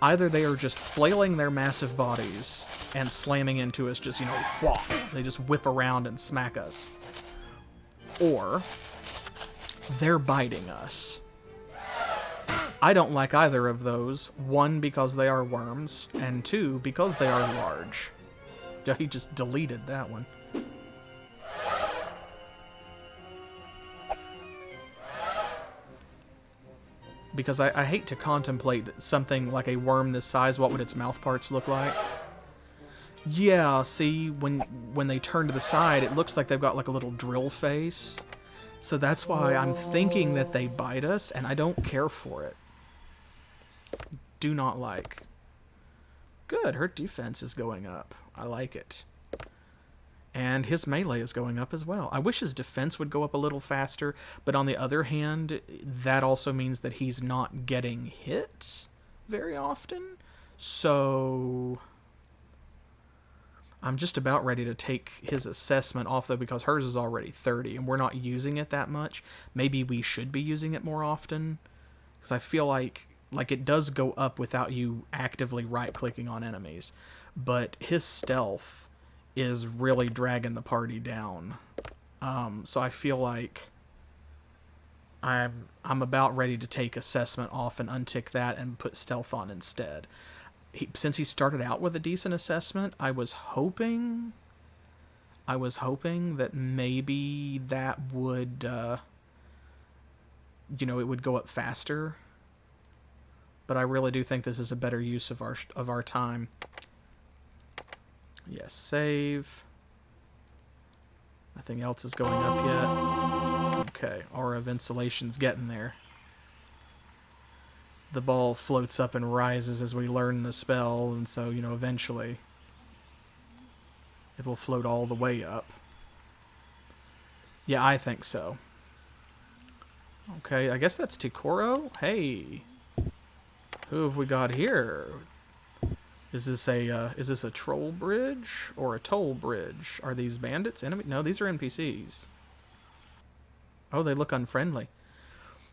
S1: Either they are just flailing their massive bodies and slamming into us, just, you know, whop. They just whip around and smack us. Or they're biting us. I don't like either of those. One, because they are worms, and two, because they are large. He just deleted that one. Because I hate to contemplate something like a worm this size. What would its mouth parts look like? Yeah, see, when they turn to the side, it looks like they've got like a little drill face. So that's why I'm thinking that they bite us, and I don't care for it. Do not like. Good, her defense is going up. I like it. And his melee is going up as well. I wish his defense would go up a little faster, but on the other hand, that also means that he's not getting hit very often. So I'm just about ready to take his assessment off, though, because hers is already 30, and we're not using it that much. Maybe we should be using it more often, because I feel like it does go up without you actively right-clicking on enemies. But his stealth is really dragging the party down. So I feel like I'm about ready to take assessment off and untick that and put stealth on instead. Since he started out with a decent assessment, I was hoping that maybe that would, you know, it would go up faster. But I really do think this is a better use of our time. Yes, save. Nothing else is going up yet. Okay, Aura of Insulation's getting there. The ball floats up and rises as we learn the spell, and so, you know, eventually it will float all the way up. Yeah, I think so. Okay, I guess that's Ticoro. Hey, who have we got here? Is this a troll bridge or a toll bridge? Are these bandits? Enemy? No, these are NPCs. Oh, they look unfriendly.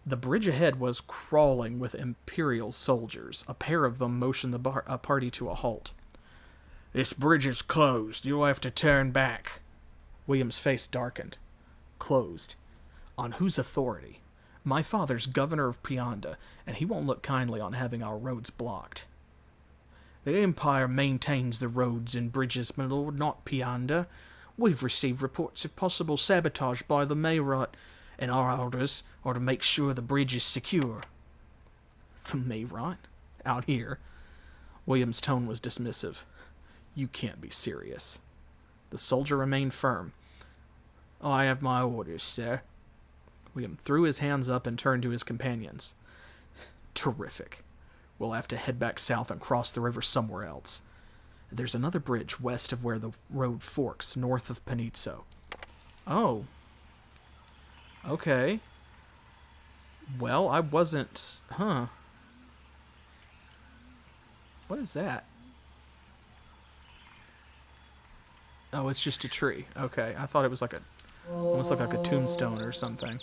S1: The bridge ahead was crawling with Imperial soldiers. A pair of them motioned the party to a halt. This bridge is closed. You'll have to turn back. William's face darkened. Closed. On whose authority? My father's governor of Pianda, and he won't look kindly on having our roads blocked. The Empire maintains the roads and bridges, my lord, not Pianda. We've received reports of possible sabotage by the Mayrot, and our orders are to make sure the bridge is secure. The Mayrot? Out here? William's tone was dismissive. You can't be serious. The soldier remained firm. I have my orders, sir. William threw his hands up and turned to his companions. Terrific. We'll have to head back south and cross the river somewhere else. There's another bridge west of where the road forks, north of Panizzo. Oh. Okay. Well, I wasn't... Huh. What is that? Oh, it's just a tree. Okay, I thought it was like almost like a tombstone or something.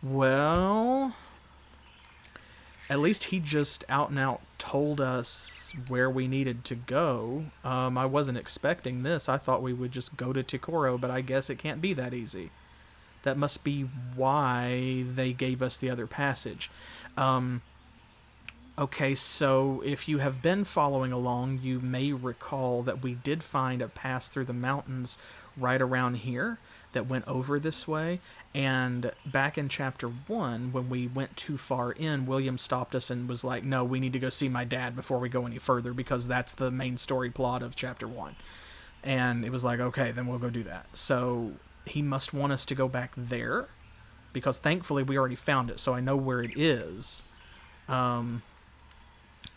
S1: Well... At least he just out and out told us where we needed to go. I wasn't expecting this. I thought we would just go to Ticoro, but I guess it can't be that easy. That must be why they gave us the other passage. Okay, so if you have been following along, you may recall that we did find a pass through the mountains right around here that went over this way. And back in Chapter 1, when we went too far in, William stopped us and was like, no, we need to go see my dad before we go any further, because that's the main story plot of Chapter 1. And it was like, okay, then we'll go do that. So he must want us to go back there, because thankfully we already found it, so I know where it is. And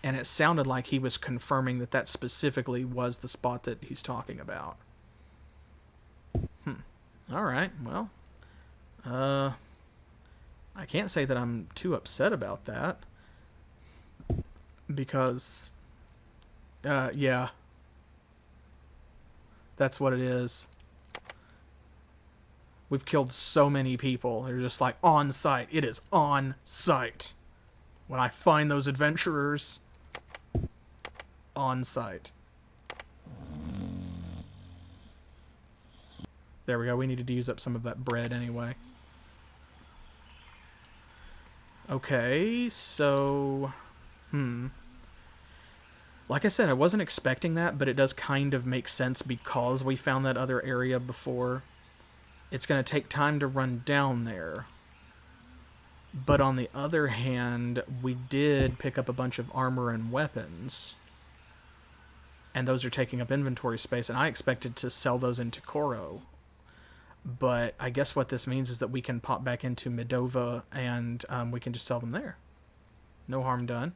S1: it sounded like he was confirming that that specifically was the spot that he's talking about. Alright, well... I can't say that I'm too upset about that. Because, yeah. That's what it is. We've killed so many people. They're just like, on site. It is on site. When I find those adventurers, on site. There we go. We needed to use up some of that bread anyway. Okay, so... Like I said, I wasn't expecting that, but it does kind of make sense because we found that other area before. It's going to take time to run down there. But on the other hand, we did pick up a bunch of armor and weapons. And those are taking up inventory space, and I expected to sell those in Ticoro. But I guess what this means is that we can pop back into Medova, and we can just sell them there. No harm done.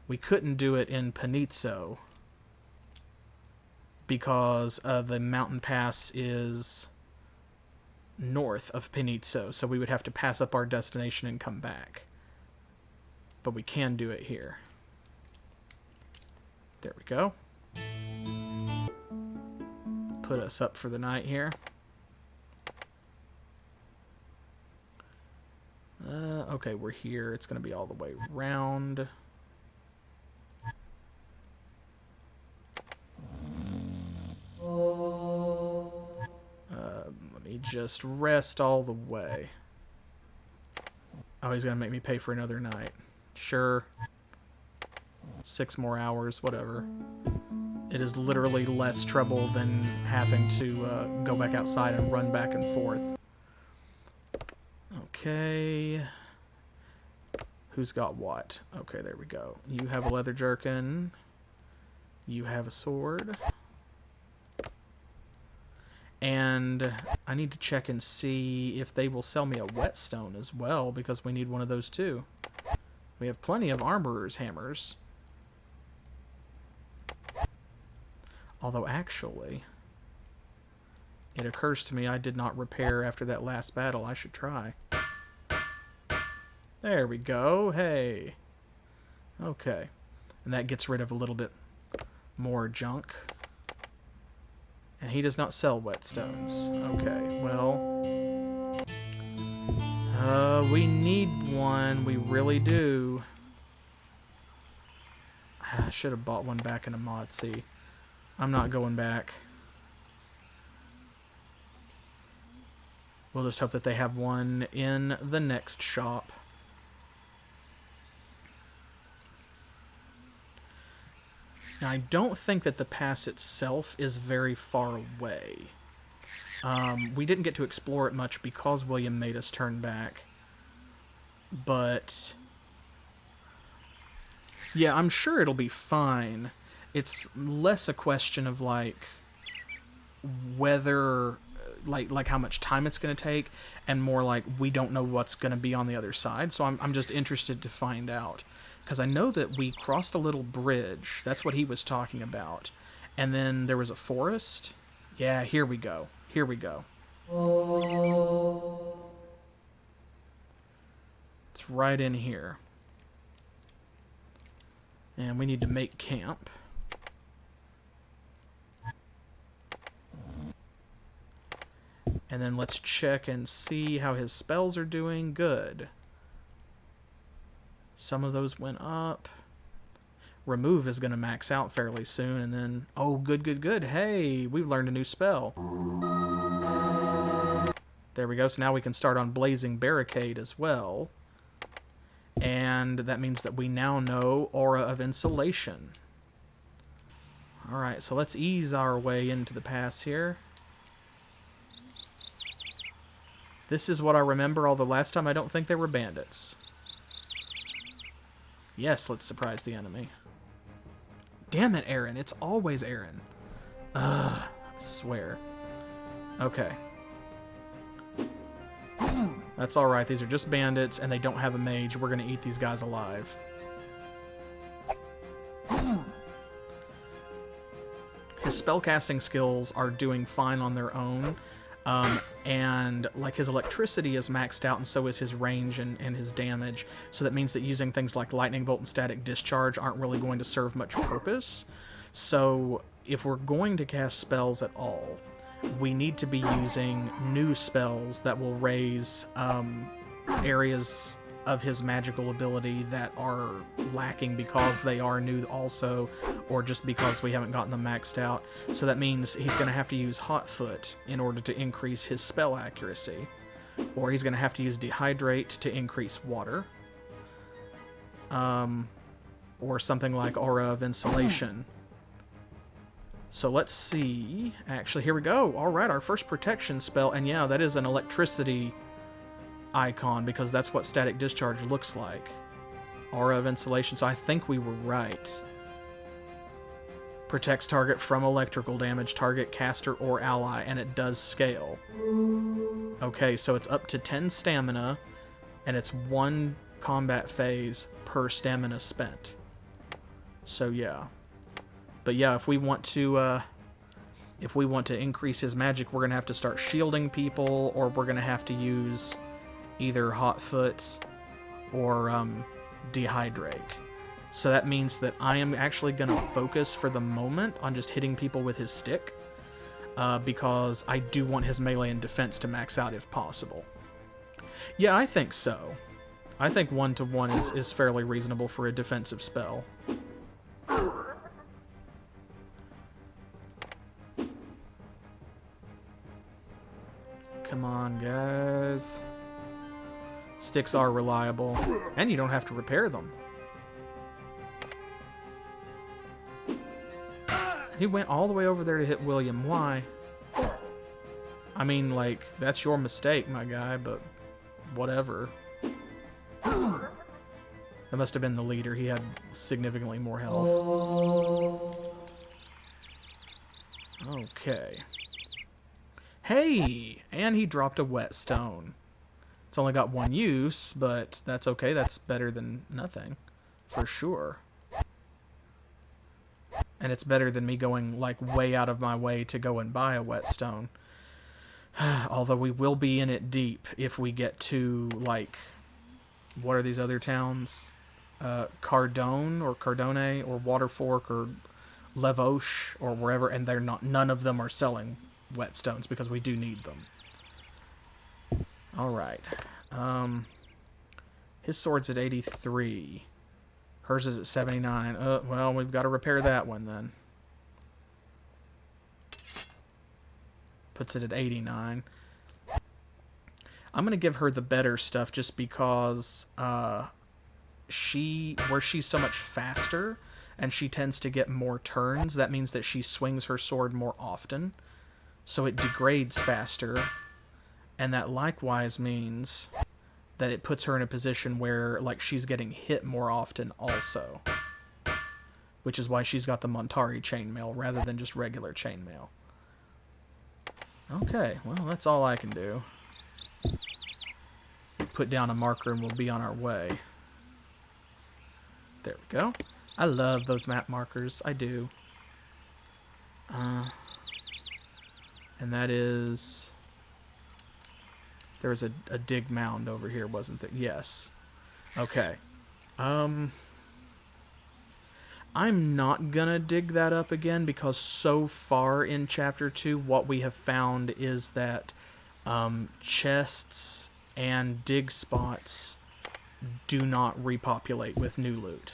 S1: We couldn't do it in Panizzo because the mountain pass is north of Panizzo, so we would have to pass up our destination and come back. But we can do it here. There we go. Put us up for the night here. Okay, we're here. It's going to be all the way around. Let me just rest all the way. Oh, he's going to make me pay for another night. Sure. 6 more hours, whatever. It is literally less trouble than having to go back outside and run back and forth. Okay. Who's got what? Okay, there we go. You have a leather jerkin. You have a sword. And I need to check and see if they will sell me a whetstone as well, because we need one of those too. We have plenty of armorer's hammers. Although, actually, it occurs to me I did not repair after that last battle. I should try. There we go. Hey. Okay. And that gets rid of a little bit more junk. And he does not sell whetstones. Okay, well... we need one. We really do. I should have bought one back in a mod. See, I'm not going back. We'll just hope that they have one in the next shop. Now, I don't think that the pass itself is very far away. We didn't get to explore it much because William made us turn back. But yeah, I'm sure it'll be fine. It's less a question of like whether like how much time it's going to take, and more like we don't know what's going to be on the other side. So I'm just interested to find out, because I know that we crossed a little bridge. That's what he was talking about. And then there was a forest. Yeah, here we go. Here we go. It's right in here. And we need to make camp. And then let's check and see how his spells are doing. Good. Some of those went up. Remove is going to max out fairly soon. And then, oh, good, good, good. Hey, we've learned a new spell. There we go. So now we can start on Blazing Barricade as well. And that means that we now know Aura of Insulation. Alright, so let's ease our way into the pass here. This is what I remember, although last time I don't think there were bandits. Yes, let's surprise the enemy. Damn it, Aaron. It's always Aaron. Ugh, I swear. Okay. That's alright. These are just bandits, and they don't have a mage. We're going to eat these guys alive. His spellcasting skills are doing fine on their own. And like his electricity is maxed out, and so is his range and his damage. So that means that using things like lightning bolt and static discharge aren't really going to serve much purpose. So if we're going to cast spells at all, we need to be using new spells that will raise areas of his magical ability that are lacking because they are new also, or just because we haven't gotten them maxed out. So that means he's going to have to use Hot Foot in order to increase his spell accuracy, or he's going to have to use Dehydrate to increase water, or something like Aura of Insulation. So let's see. Actually, here we go. All right, our first protection spell, and yeah, that is an electricity icon because that's what static discharge looks like. Aura of Insulation, so I think we were right. Protects target from electrical damage, target, caster, or ally, and it does scale. Okay, so it's up to 10 stamina, and it's 1 combat phase per stamina spent. So yeah. But yeah, if we want to increase his magic, we're gonna have to start shielding people, or we're gonna have to use either Hot Foot or Dehydrate. So that means that I am actually going to focus for the moment on just hitting people with his stick, because I do want his melee and defense to max out if possible. Yeah, I think so. I think 1-to-1 is fairly reasonable for a defensive spell. Come on, guys. Sticks are reliable, and you don't have to repair them. He went all the way over there to hit William. Why? I mean, like, that's your mistake, my guy, but whatever. That must have been the leader. He had significantly more health. Okay. Hey! And he dropped a whetstone. It's only got 1 use, but that's okay. That's better than nothing, for sure. And it's better than me going, like, way out of my way to go and buy a whetstone. Although we will be in it deep if we get to, like, what are these other towns? Cardone, or Cardone, or Waterfork, or Levoche, or wherever, and they're not. None of them are selling whetstones because we do need them. Alright. His sword's at 83. Hers is at 79. Well, we've got to repair that one then. Puts it at 89. I'm going to give her the better stuff just because where she's so much faster and she tends to get more turns, that means that she swings her sword more often. So it degrades faster. And that likewise means that it puts her in a position where, like, she's getting hit more often also. Which is why she's got the Montari chainmail rather than just regular chainmail. Okay, well, that's all I can do. Put down a marker and we'll be on our way. There we go. I love those map markers. I do. And that is... There was a dig mound over here, wasn't there? Yes. Okay. I'm not gonna dig that up again because so far in Chapter 2, what we have found is that chests and dig spots do not repopulate with new loot.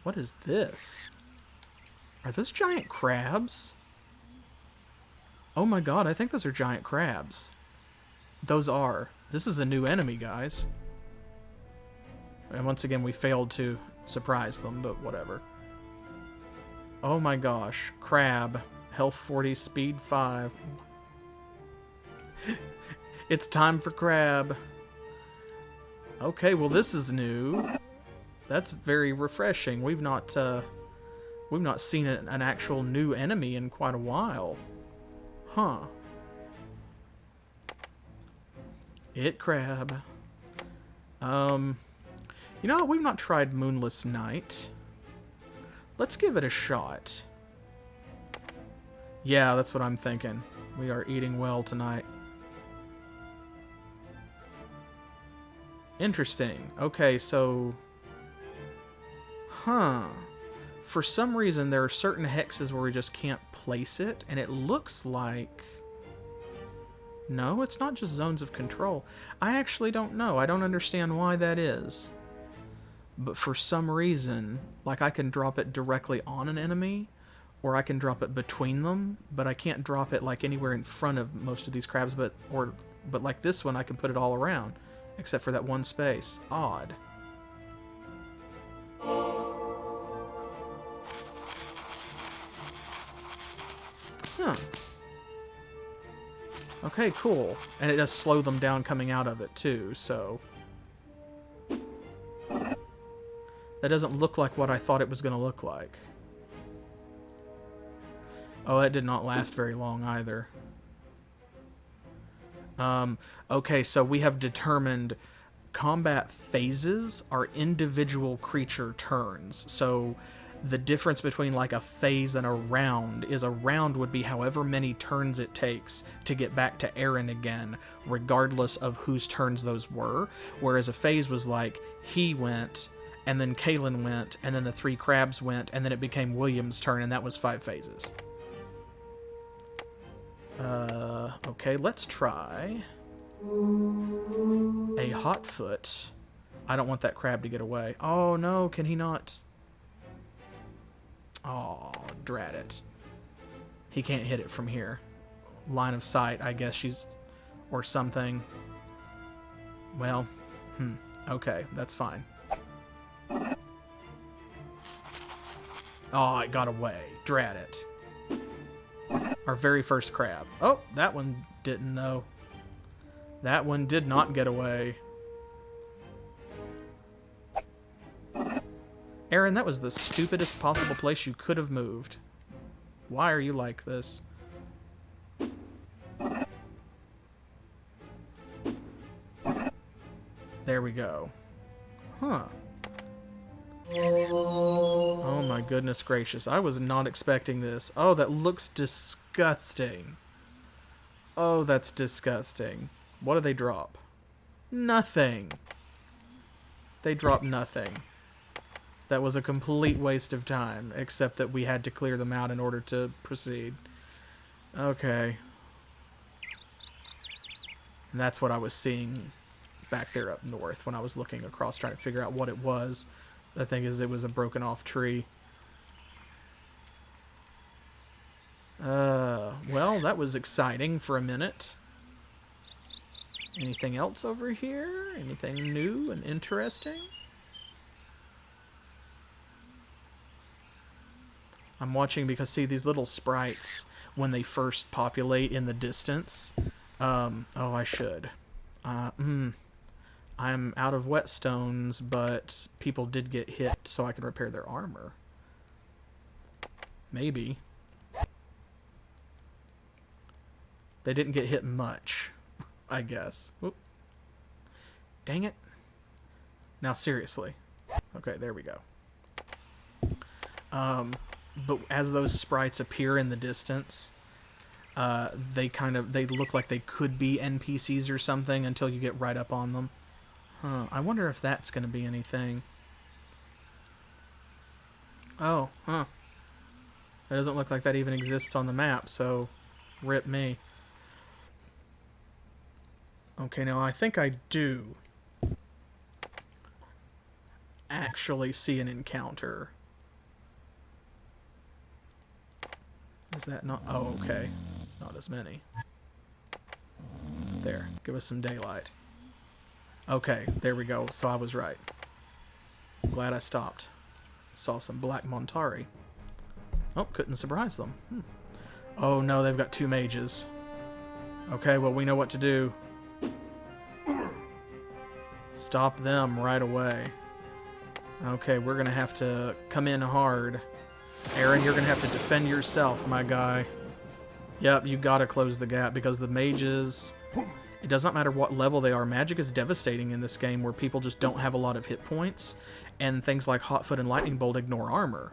S1: What is this? Are those giant crabs? Oh my god, I think those are giant crabs. Those are. This is a new enemy, guys. And once again, we failed to surprise them, but whatever. Oh my gosh. Crab. Health 40, speed 5. It's time for crab. Okay, well this is new. That's very refreshing. We've not seen an actual new enemy in quite a while. Huh. It crab. You know, we've not tried Moonless Night. Let's give it a shot. Yeah, that's what I'm thinking. We are eating well tonight. Interesting. Okay, so... Huh. For some reason, there are certain hexes where we just can't place it, and it looks like... No, it's not just zones of control. I actually don't know. I don't understand why that is. But for some reason, like I can drop it directly on an enemy, or I can drop it between them, but I can't drop it like anywhere in front of most of these crabs, but like this one, I can put it all around, except for that one space. Odd. Huh. Okay, cool. And it does slow them down coming out of it, too, so... That doesn't look like what I thought it was going to look like. Oh, that did not last very long, either. Okay, so we have determined combat phases are individual creature turns. So... the difference between like a phase and a round is a round would be however many turns it takes to get back to Aaron again, regardless of whose turns those were. Whereas a phase was like, he went, and then Kaylin went, and then the 3 crabs went, and then it became William's turn, and that was 5 phases. Okay, let's try a Hotfoot. I don't want that crab to get away. Oh no, can he not... Oh, drat it. He can't hit it from here. Line of sight, I guess she's... or something. Well, okay, that's fine. Oh, it got away. Drat it. Our very first crab. Oh, that one didn't, though. That one did not get away. Aaron, that was the stupidest possible place you could have moved. Why are you like this? There we go. Huh. Oh my goodness gracious. I was not expecting this. Oh, that looks disgusting. Oh, that's disgusting. What do they drop? Nothing. They drop nothing. That was a complete waste of time, except that we had to clear them out in order to proceed. Okay. And that's what I was seeing back there up north when I was looking across trying to figure out what it was. The thing is, it was a broken off tree. Well, that was exciting for a minute. Anything else over here? Anything new and interesting? I'm watching because, see, these little sprites, when they first populate in the distance... oh, I should. I'm out of whetstones, but people did get hit, so I can repair their armor. Maybe. They didn't get hit much, I guess. Oop. Dang it. Now, seriously. Okay, there we go. But as those sprites appear in the distance, they look like they could be NPCs or something until you get right up on them. Huh, I wonder if that's going to be anything. Oh, huh. That doesn't look like that even exists on the map, so rip me. Okay, now I think I do actually see an encounter. Is that not... Oh, okay. It's not as many. There. Give us some daylight. Okay, there we go. So I was right. Glad I stopped. Saw some black Montari. Oh, couldn't surprise them. Oh no, they've got 2 mages. Okay, well, we know what to do. Stop them right away. Okay, we're gonna have to come in hard. Aaron, you're gonna have to defend yourself, my guy. Yep, you gotta close the gap, because the mages... It does not matter what level they are. Magic is devastating in this game, where people just don't have a lot of hit points, and things like Hotfoot and Lightning Bolt ignore armor.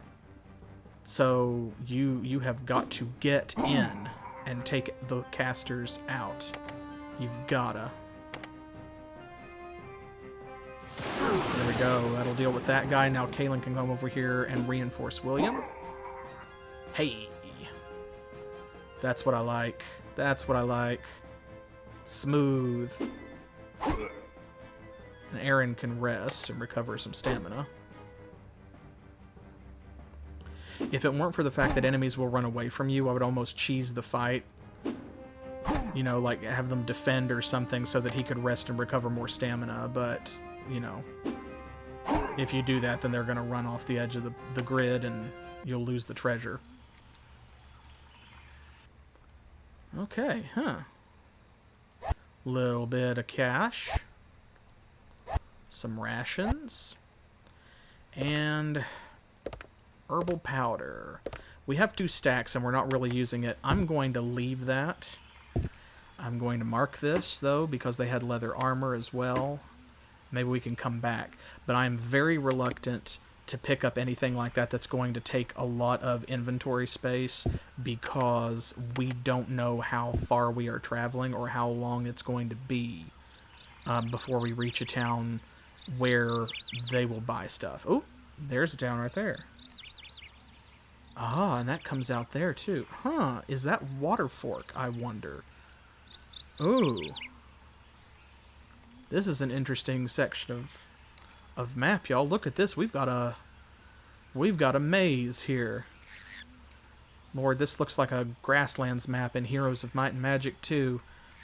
S1: So you have got to get in and take the casters out. You've gotta. go. That'll deal with that guy. Now Kalen can come over here and reinforce William. Hey. That's what I like. That's what I like. Smooth. And Aaron can rest and recover some stamina. If it weren't for the fact that enemies will run away from you, I would almost cheese the fight. You know, like have them defend or something so that he could rest and recover more stamina. But, you know, if you do that, then they're going to run off the edge of the grid and you'll lose the treasure. Okay, huh. Little bit of cash. Some rations. And herbal powder. We have 2 stacks and we're not really using it. I'm going to leave that. I'm going to mark this, though, because they had leather armor as well. Maybe we can come back. But I'm very reluctant to pick up anything like that that's going to take a lot of inventory space because we don't know how far we are traveling or how long it's going to be before we reach a town where they will buy stuff. Oh, there's a town right there. Ah, and that comes out there, too. Huh, is that Waterfork, I wonder? Ooh. This is an interesting section of map, y'all. Look at this. We've got a maze here. Lord, this looks like a Grasslands map in Heroes of Might and Magic 2.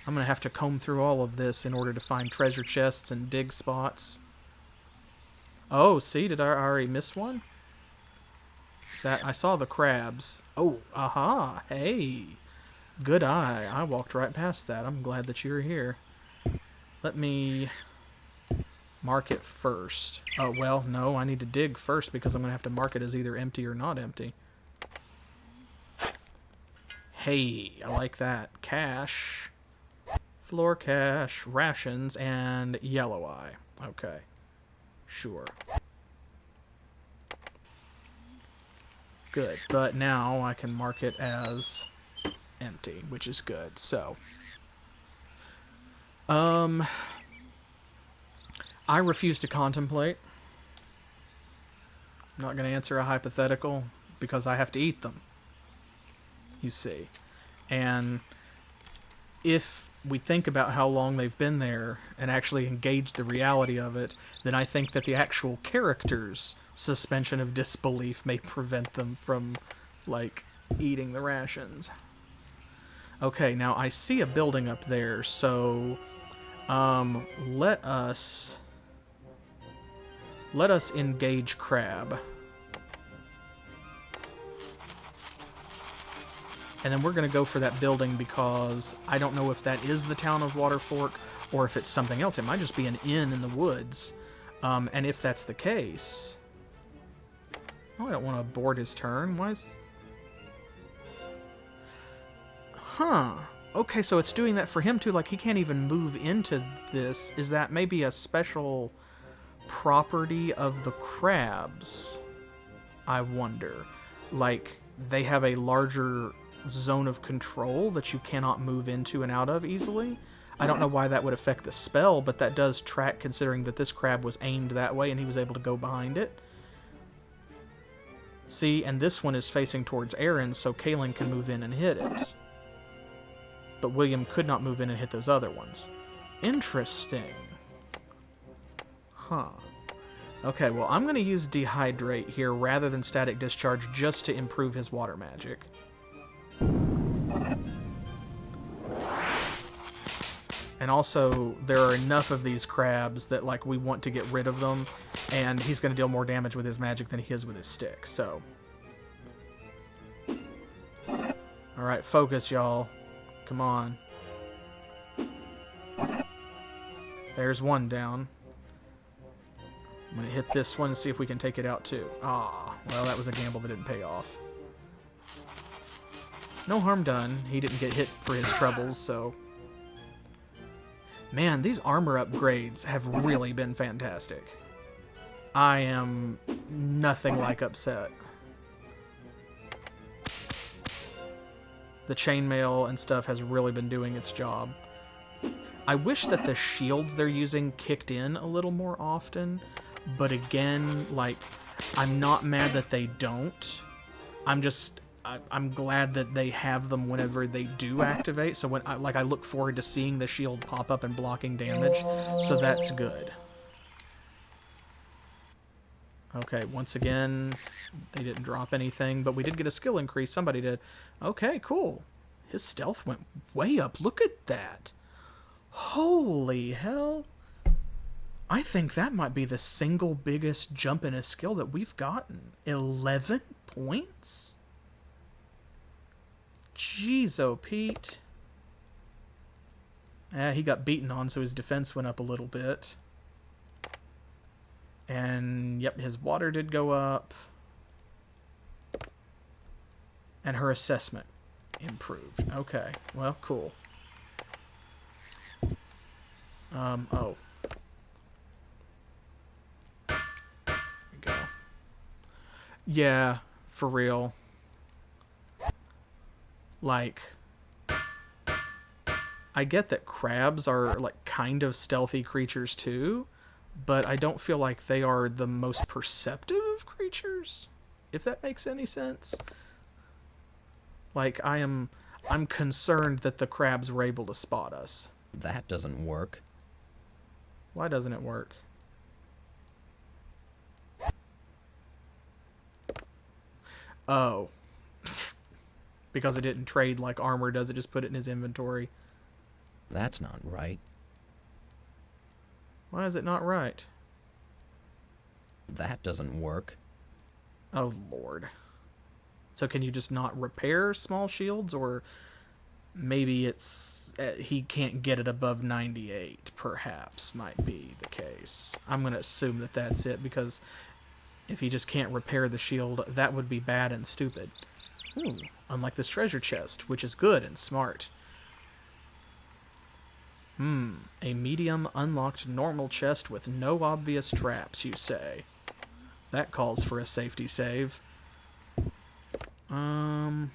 S1: I'm going to have to comb through all of this in order to find treasure chests and dig spots. Oh, see? Did I already miss one? Is that... I saw the crabs. Oh, aha. Hey. Good eye. I walked right past that. I'm glad that you're here. Let me mark it first. Oh, well, no. I need to dig first because I'm going to have to mark it as either empty or not empty. Hey, I like that. Cash. Floor cash, rations, and yellow eye. Okay. Sure. Good. But now I can mark it as empty, which is good. So, I refuse to contemplate. I'm not going to answer a hypothetical because I have to eat them. You see. And if we think about how long they've been there and actually engage the reality of it, then I think that the actual character's suspension of disbelief may prevent them from, like, eating the rations. Okay, now I see a building up there, so let us engage Crab. And then we're going to go for that building because I don't know if that is the town of Waterfork or if it's something else. It might just be an inn in the woods. And if that's the case... Oh, I don't want to abort his turn. Why is... Huh. Okay, so it's doing that for him too. Like, he can't even move into this. Is that maybe a special property of the crabs? I wonder. Like, they have a larger zone of control that you cannot move into and out of easily. I don't know why that would affect the spell, but that does track considering that this crab was aimed that way and he was able to go behind it. See, and this one is facing towards Aaron, so Kaelin can move in and hit it. But William could not move in and hit those other ones. Interesting. Huh. Okay, well, I'm going to use Dehydrate here rather than Static Discharge just to improve his water magic. And also, there are enough of these crabs that, like, we want to get rid of them, and he's going to deal more damage with his magic than he is with his stick, so... Alright, focus, y'all. Come on. There's one down. I'm going to hit this one and see if we can take it out, too. Ah, well, that was a gamble that didn't pay off. No harm done. He didn't get hit for his troubles, so... Man, these armor upgrades have really been fantastic. I am nothing like upset. The chainmail and stuff has really been doing its job. I wish that the shields they're using kicked in a little more often, But again, like, I'm not mad that they don't. I'm glad that they have them whenever they do activate. So when I look forward to seeing the shield pop up and blocking damage. So that's good. Okay, once again, they didn't drop anything, but we did get a skill increase. Somebody did. Okay, cool. His stealth went way up. Look at that. Holy hell. I think that might be the single biggest jump in his skill that we've gotten. 11 points? Jeez, oh, Pete. He got beaten on, so his defense went up a little bit. And, yep, his water did go up. And her assessment improved. Okay, well, cool. Oh. There we go. Yeah, for real. Like, I get that crabs are, like, kind of stealthy creatures, too. But I don't feel like they are the most perceptive of creatures, if that makes any sense. Like, I'm concerned that the crabs were able to spot us.
S4: That doesn't work.
S1: Why doesn't it work? Oh. Because it didn't trade like armor does, it just put it in his inventory.
S4: That's not right.
S1: Why is it not right?
S4: That doesn't work.
S1: Oh, Lord. So can you just not repair small shields? Or maybe it's... he can't get it above 98, perhaps, might be the case. I'm going to assume that that's it, because if he just can't repair the shield, that would be bad and stupid. Ooh, unlike this treasure chest, which is good and smart. A medium unlocked normal chest with no obvious traps, you say. That calls for a safety save. You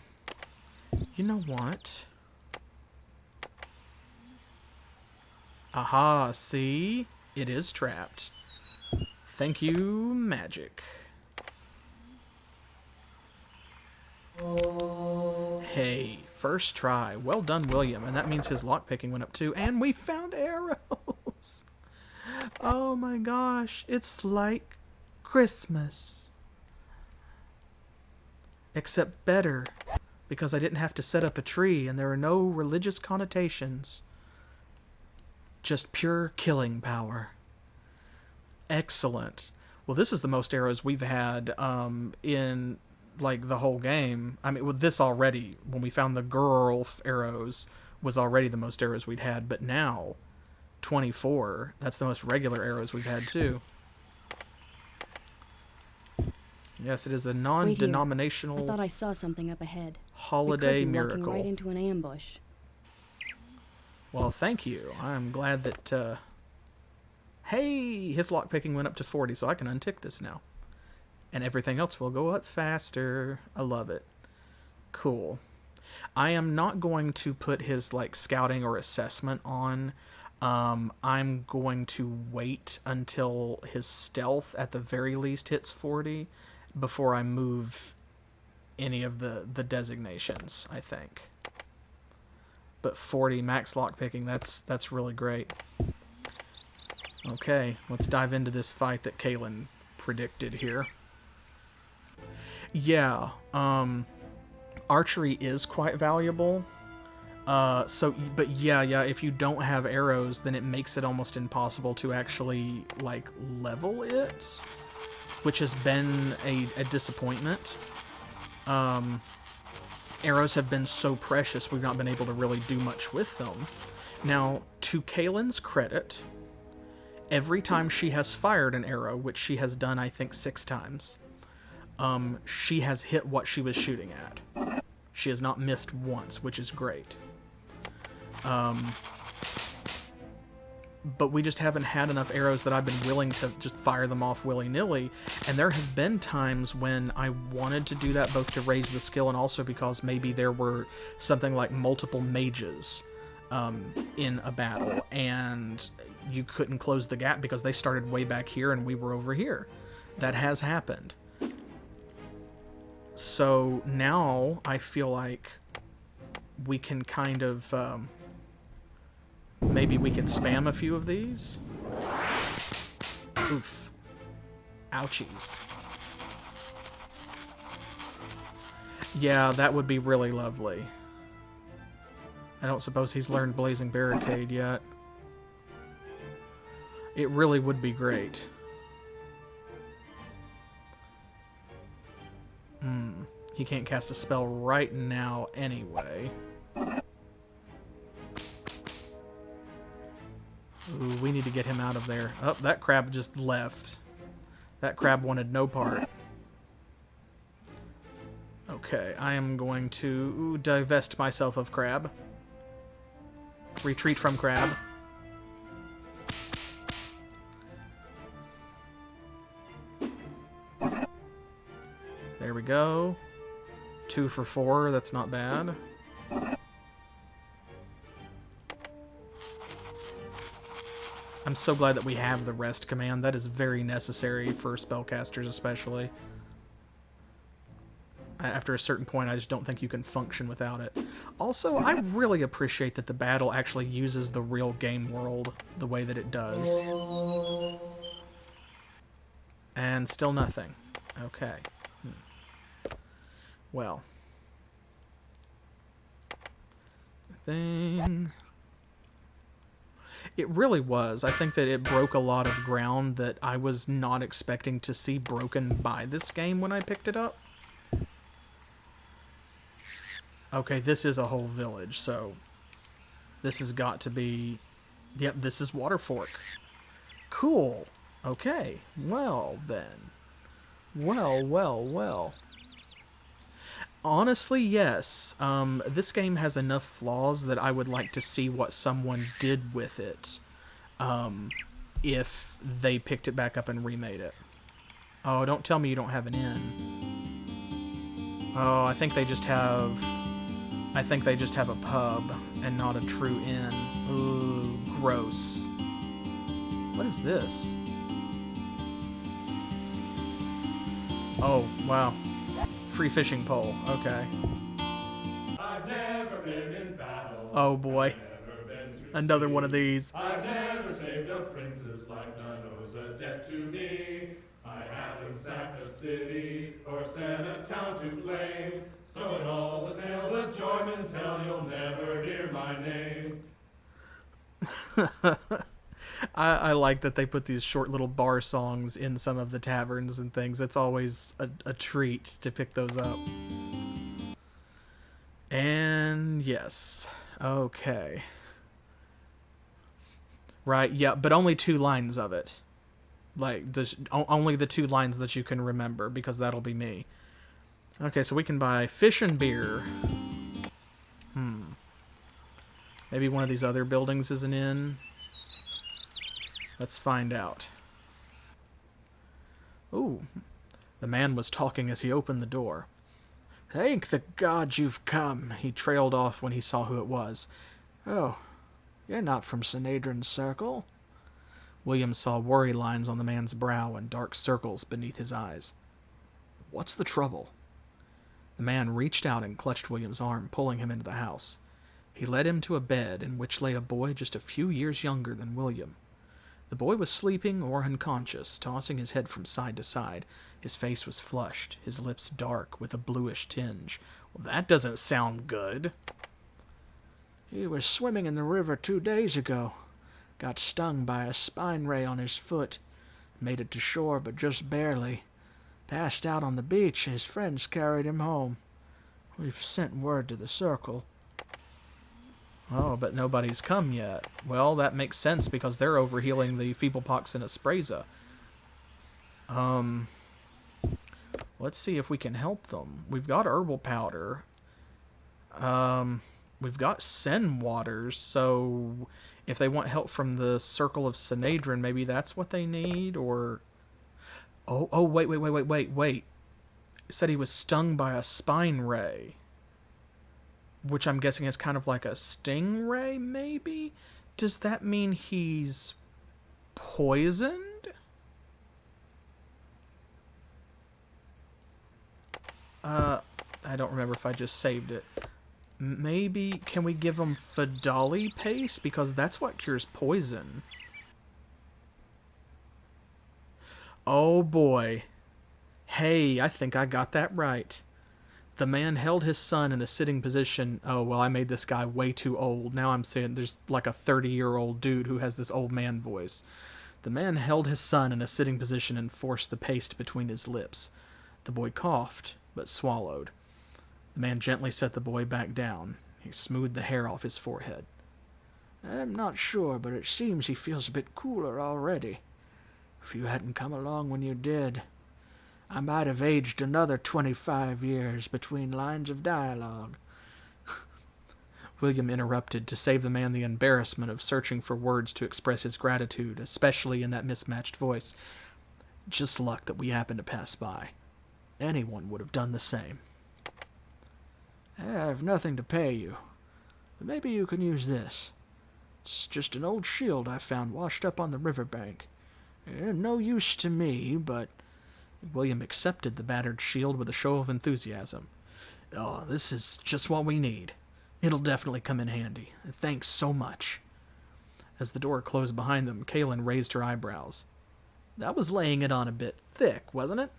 S1: know what? Aha, see? It is trapped. Thank you, magic. Hey, first try. Well done, William. And that means his lockpicking went up too. And we found arrows. Oh my gosh. It's like Christmas. Except better. Because I didn't have to set up a tree and there are no religious connotations. Just pure killing power. Excellent. Well, this is the most arrows we've had in... like the whole game. I mean, with this already, when we found the girl arrows, was already the most arrows we'd had, but now 24, that's the most regular arrows we've had too. Yes, it is a non-denominational...
S5: I thought I saw something up ahead.
S1: Holiday
S5: we could be
S1: miracle.
S5: walking right into an ambush.
S1: Well, thank you. I'm glad that hey, his lockpicking went up to 40, so I can untick this now. And everything else will go up faster. I love it. Cool. I am not going to put his, like, scouting or assessment on. I'm going to wait until his stealth, at the very least, hits 40 before I move any of the designations, I think. But 40 max lockpicking, that's really great. Okay, let's dive into this fight that Kaylin predicted here. Yeah, archery is quite valuable. But yeah, if you don't have arrows, then it makes it almost impossible to actually, like, level it, which has been a disappointment. Arrows have been so precious, we've not been able to really do much with them. Now, to Kaylin's credit, every time she has fired an arrow, which she has done, I think, 6 times, she has hit what she was shooting at. She has not missed once, which is great. But we just haven't had enough arrows that I've been willing to just fire them off willy-nilly, and there have been times when I wanted to do that both to raise the skill and also because maybe there were something like multiple mages in a battle, and you couldn't close the gap because they started way back here and we were over here. That has happened. So now I feel like we can kind of, maybe we can spam a few of these. Oof. Ouchies. Yeah, that would be really lovely. I don't suppose he's learned Blazing Barricade yet. It really would be great. He can't cast a spell right now anyway. Ooh, we need to get him out of there. Oh, that crab just left. That crab wanted no part. Okay, I am going to divest myself of crab. Retreat from crab. There we go. 2 for 4, that's not bad. I'm so glad that we have the rest command. That is very necessary for spellcasters especially. After a certain point, I just don't think you can function without it. Also, I really appreciate that the battle actually uses the real game world the way that it does. And still nothing. Okay. Well. Thing. It really was. I think that it broke a lot of ground that I was not expecting to see broken by this game when I picked it up. Okay, this is a whole village, so this has got to be... Yep, this is Waterfork. Cool. Okay. Well, then. Well. Honestly, yes. This game has enough flaws that I would like to see what someone did with it. If they picked it back up and remade it. Oh, don't tell me you don't have an inn. Oh, I think they just have a pub and not a true inn. Ooh, gross. What is this? Oh, wow. Free fishing pole. Okay.
S6: I've never been in battle.
S1: Oh boy. Another one of these.
S6: I've never saved a prince's life, none owes a debt to me. I haven't sacked a city or sent a town to flame. So in all the tales that joymen tell, you'll never hear my name.
S1: I like that they put these short little bar songs in some of the taverns and things. It's always a treat to pick those up. And yes. Okay. Right, yeah, but only 2 lines of it. Like, only the 2 lines that you can remember, because that'll be me. Okay, so we can buy fish and beer. Maybe one of these other buildings is an inn. Let's find out. Ooh. The man was talking as he opened the door. "Thank the gods you've come," he trailed off when he saw who it was. "Oh, you're not from Sinadrin's circle?" William saw worry lines on the man's brow and dark circles beneath his eyes. "What's the trouble?" The man reached out and clutched William's arm, pulling him into the house. He led him to a bed in which lay a boy just a few years younger than William. The boy was sleeping or unconscious, tossing his head from side to side. His face was flushed, his lips dark with a bluish tinge. Well, that doesn't sound good. "He was swimming in the river 2 days ago. Got stung by a spine ray on his foot. Made it to shore, but just barely. Passed out on the beach. His friends carried him home. We've sent word to the circle." Oh, but nobody's come yet. Well, that makes sense because they're overhealing the Feeblepox and Aspreza. Let's see if we can help them. We've got herbal powder. We've got Sen waters, so if they want help from the Circle of Sinadrin, maybe that's what they need, or... Oh, wait. It said he was stung by a spine ray. which I'm guessing is kind of like a stingray, maybe? Does that mean he's poisoned? I don't remember if I just saved it. Maybe, can we give him Fadali paste? Because that's what cures poison. Oh boy. Hey, I think I got that right. The man held his son in a sitting position. Oh, well, I made this guy way too old. Now I'm saying there's like a 30-year-old dude who has this old man voice. The man held his son in a sitting position and forced the paste between his lips. The boy coughed, but swallowed. The man gently set the boy back down. He smoothed the hair off his forehead. I'm not sure, but it seems he feels a bit cooler already. If you hadn't come along when you did, I might have aged another 25 years between lines of dialogue. William interrupted to save the man the embarrassment of searching for words to express his gratitude, especially in that mismatched voice. Just luck that we happened to pass by. Anyone would have done the same. I have nothing to pay you, but maybe you can use this. It's just an old shield I found washed up on the riverbank. No use to me, but... William accepted the battered shield with a show of enthusiasm. Oh, this is just what we need. It'll definitely come in handy. Thanks so much. As the door closed behind them, Kaylin raised her eyebrows. That was laying it on a bit thick, wasn't it?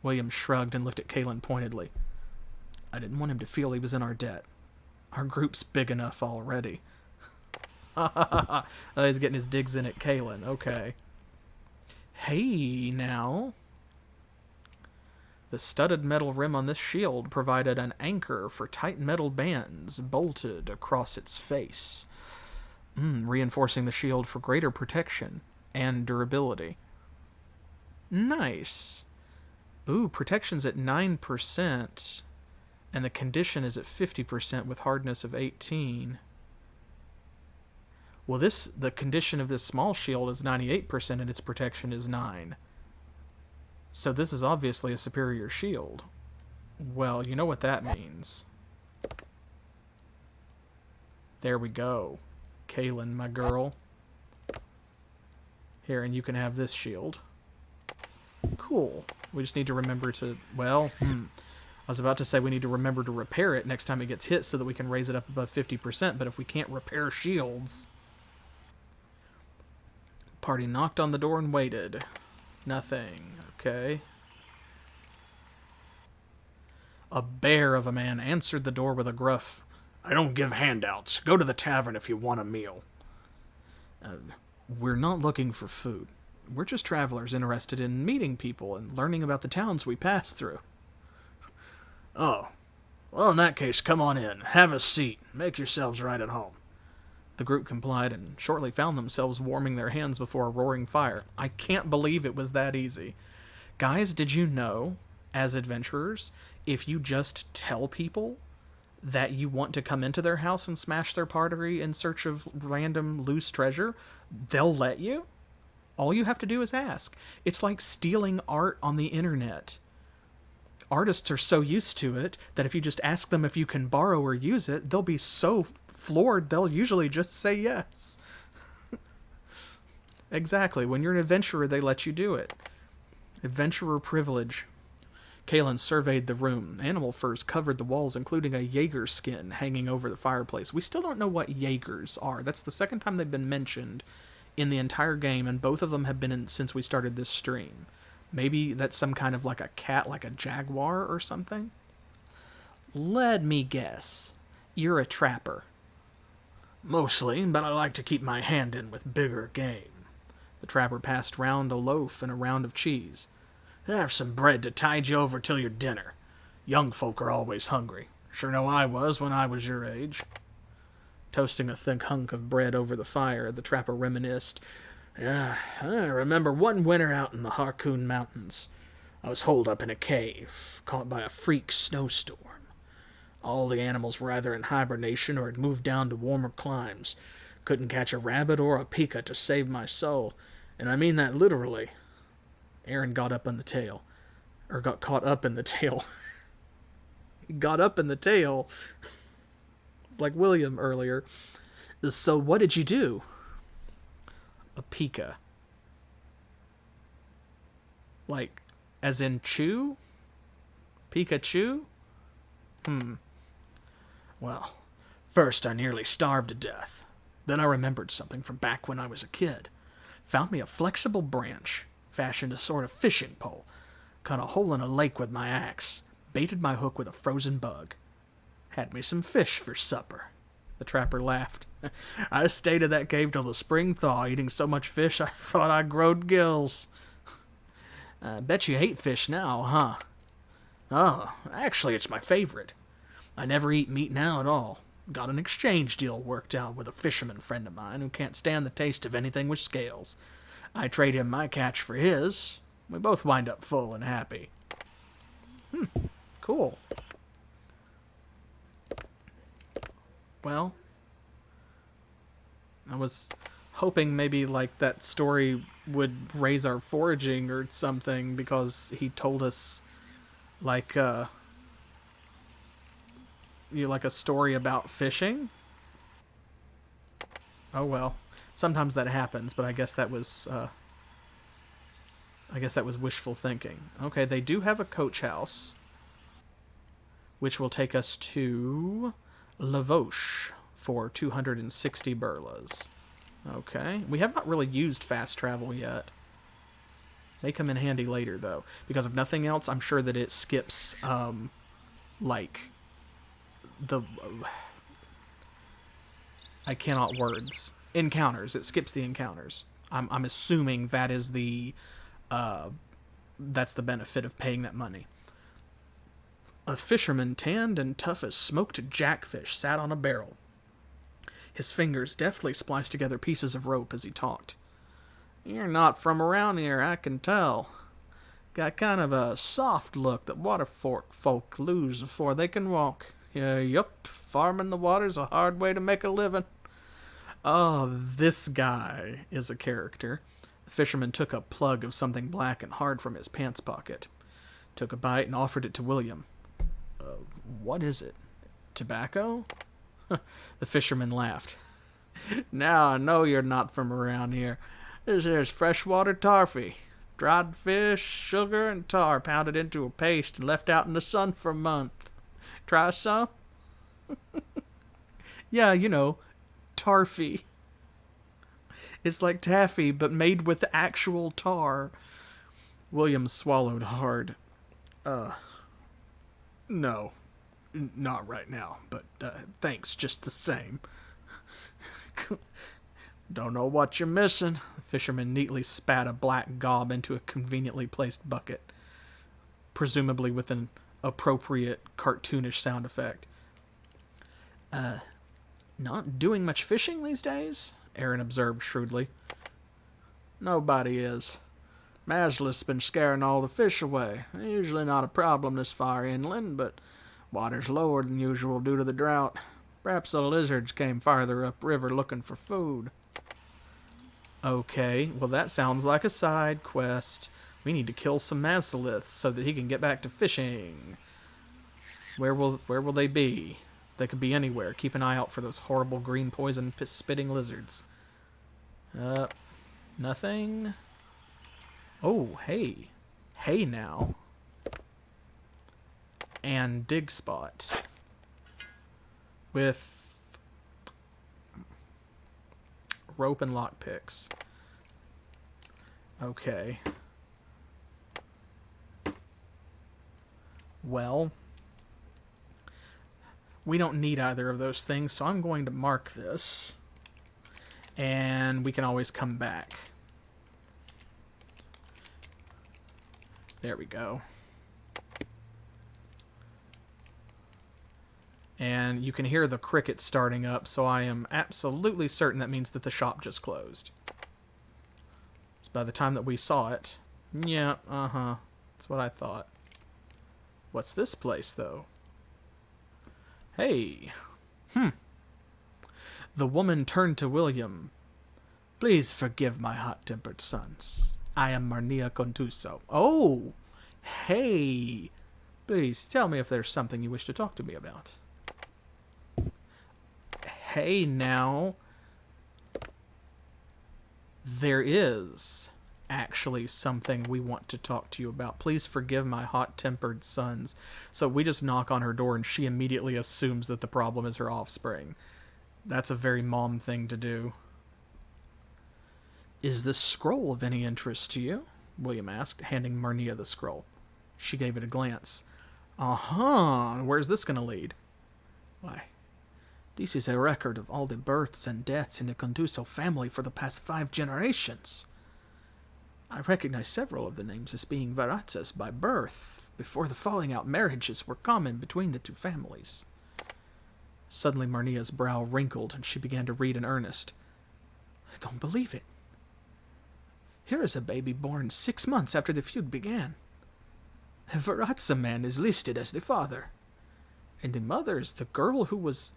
S1: William shrugged and looked at Kaylin pointedly. I didn't want him to feel he was in our debt. Our group's big enough already. Oh, he's getting his digs in at Kaylin. Okay. Hey, now. The studded metal rim on this shield provided an anchor for tight metal bands bolted across its face, reinforcing the shield for greater protection and durability. Nice. Ooh, protection's at 9%, and the condition is at 50% with hardness of 18. Well, the condition of this small shield is 98% and its protection is 9. So this is obviously a superior shield. Well, you know what that means. There we go. Kaylin, my girl. Here, and you can have this shield. Cool. We just need to remember to, well, I was about to say we need to remember to repair it next time it gets hit so that we can raise it up above 50%, but if we can't repair shields... Party knocked on the door and waited. Nothing. Okay. A bear of a man answered the door with a gruff, I don't give handouts. Go to the tavern if you want a meal. We're not looking for food. We're just travelers interested in meeting people and learning about the towns we pass through. Oh. Well, in that case, come on in. Have a seat. Make yourselves right at home. The group complied and shortly found themselves warming their hands before a roaring fire. I can't believe it was that easy. Guys, did you know, as adventurers, if you just tell people that you want to come into their house and smash their pottery in search of random loose treasure, they'll let you? All you have to do is ask. It's like stealing art on the internet. Artists are so used to it that if you just ask them if you can borrow or use it, they'll be so floored they'll usually just say yes. Exactly. When you're an adventurer, they let you do it. Adventurer privilege. Kaylin surveyed the room. Animal furs covered the walls, including a Jaeger skin hanging over the fireplace. We still don't know what Jaegers are. That's the second time they've been mentioned in the entire game, and both of them have been in since we started this stream. Maybe that's some kind of like a cat, like a jaguar or something? Let me guess. You're a trapper. Mostly, but I like to keep my hand in with bigger game. The trapper passed round a loaf and a round of cheese. Have some bread to tide you over till your dinner. Young folk are always hungry. Sure know I was when I was your age. Toasting a thick hunk of bread over the fire, the trapper reminisced. I remember one winter out in the Harkoon Mountains. I was holed up in a cave, caught by a freak snowstorm. All the animals were either in hibernation or had moved down to warmer climes. Couldn't catch a rabbit or a pika to save my soul, and I mean that literally. Aaron got caught up in the tail. got up in the tail. Like William earlier. So what did you do? A pika. Like, as in chew? Pikachu? Well, first I nearly starved to death. Then I remembered something from back when I was a kid. Found me a flexible branch, fashioned a sort of fishing pole, cut a hole in a lake with my axe, baited my hook with a frozen bug. Had me some fish for supper. The trapper laughed. I stayed in that cave till the spring thaw, eating so much fish I thought I growed gills. Bet you hate fish now, huh? Oh, actually it's my favorite. I never eat meat now at all. Got an exchange deal worked out with a fisherman friend of mine who can't stand the taste of anything with scales. I trade him my catch for his. We both wind up full and happy. Cool. Well, I was hoping maybe like that story would raise our foraging or something, because he told us like like a story about fishing. Oh well, sometimes that happens, but I guess that was wishful thinking. Okay, they do have a coach house, which will take us to Lavoche for 260 burlas. Okay, we have not really used fast travel yet. May come in handy later, though, because if nothing else, I'm sure that it skips, like, the... I cannot words. Encounters. It skips the encounters. I'm assuming that is the, that's the benefit of paying that money. A fisherman, tanned and tough as smoked jackfish, sat on a barrel. His fingers deftly spliced together pieces of rope as he talked. You're not from around here, I can tell. Got kind of a soft look that Waterfork folk lose before they can walk. Yup, farming the water's a hard way to make a living. Oh, this guy is a character. The fisherman took a plug of something black and hard from his pants pocket. Took a bite and offered it to William. What is it? Tobacco? The fisherman laughed. Now I know you're not from around here. This here's freshwater tarfy. Dried fish, sugar, and tar pounded into a paste and left out in the sun for a month. Try some? Yeah, you know, tarfy. It's like taffy, but made with actual tar. William swallowed hard. No. Not right now, but thanks just the same. Don't know what you're missing. The fisherman neatly spat a black gob into a conveniently placed bucket, presumably with an appropriate cartoonish sound effect. Not doing much fishing these days? Aaron observed shrewdly. Nobody is. Mazla's been scaring all the fish away. Usually not a problem this far inland, but water's lower than usual due to the drought. Perhaps the lizards came farther upriver looking for food. Okay, well that sounds like a side quest. We need to kill some Mazaliths so that he can get back to fishing. Where will they be? They could be anywhere. Keep an eye out for those horrible green poison spitting lizards. Nothing. Oh, hey. Hey now. And dig spot. With rope and lockpicks. Okay. Well, we don't need either of those things, so I'm going to mark this. And we can always come back. There we go. And you can hear the crickets starting up, so I am absolutely certain that means that the shop just closed. So by the time that we saw it, yeah, that's what I thought. What's this place, though? Hey. The woman turned to William. Please forgive my hot-tempered sons. I am Marnia Contuso. Oh, hey. Please, tell me if there's something you wish to talk to me about. Hey, now. There is actually something we want to talk to you about. Please forgive my hot-tempered sons. So we just knock on her door and she immediately assumes that the problem is her offspring. That's a very mom thing to do. Is this scroll of any interest to you? William asked, handing Marnia the scroll. She gave it a glance. Uh-huh. Where's this going to lead? Why, this is a record of all the births and deaths in the Conduso family for the past 5 generations. I recognize several of the names as being Varazzas by birth, before the falling out marriages were common between the two families. Suddenly Marnia's brow wrinkled, and she began to read in earnest. I don't believe it. Here is a baby born 6 months after the feud began. A Varazza man is listed as the father, and the mother is the girl who was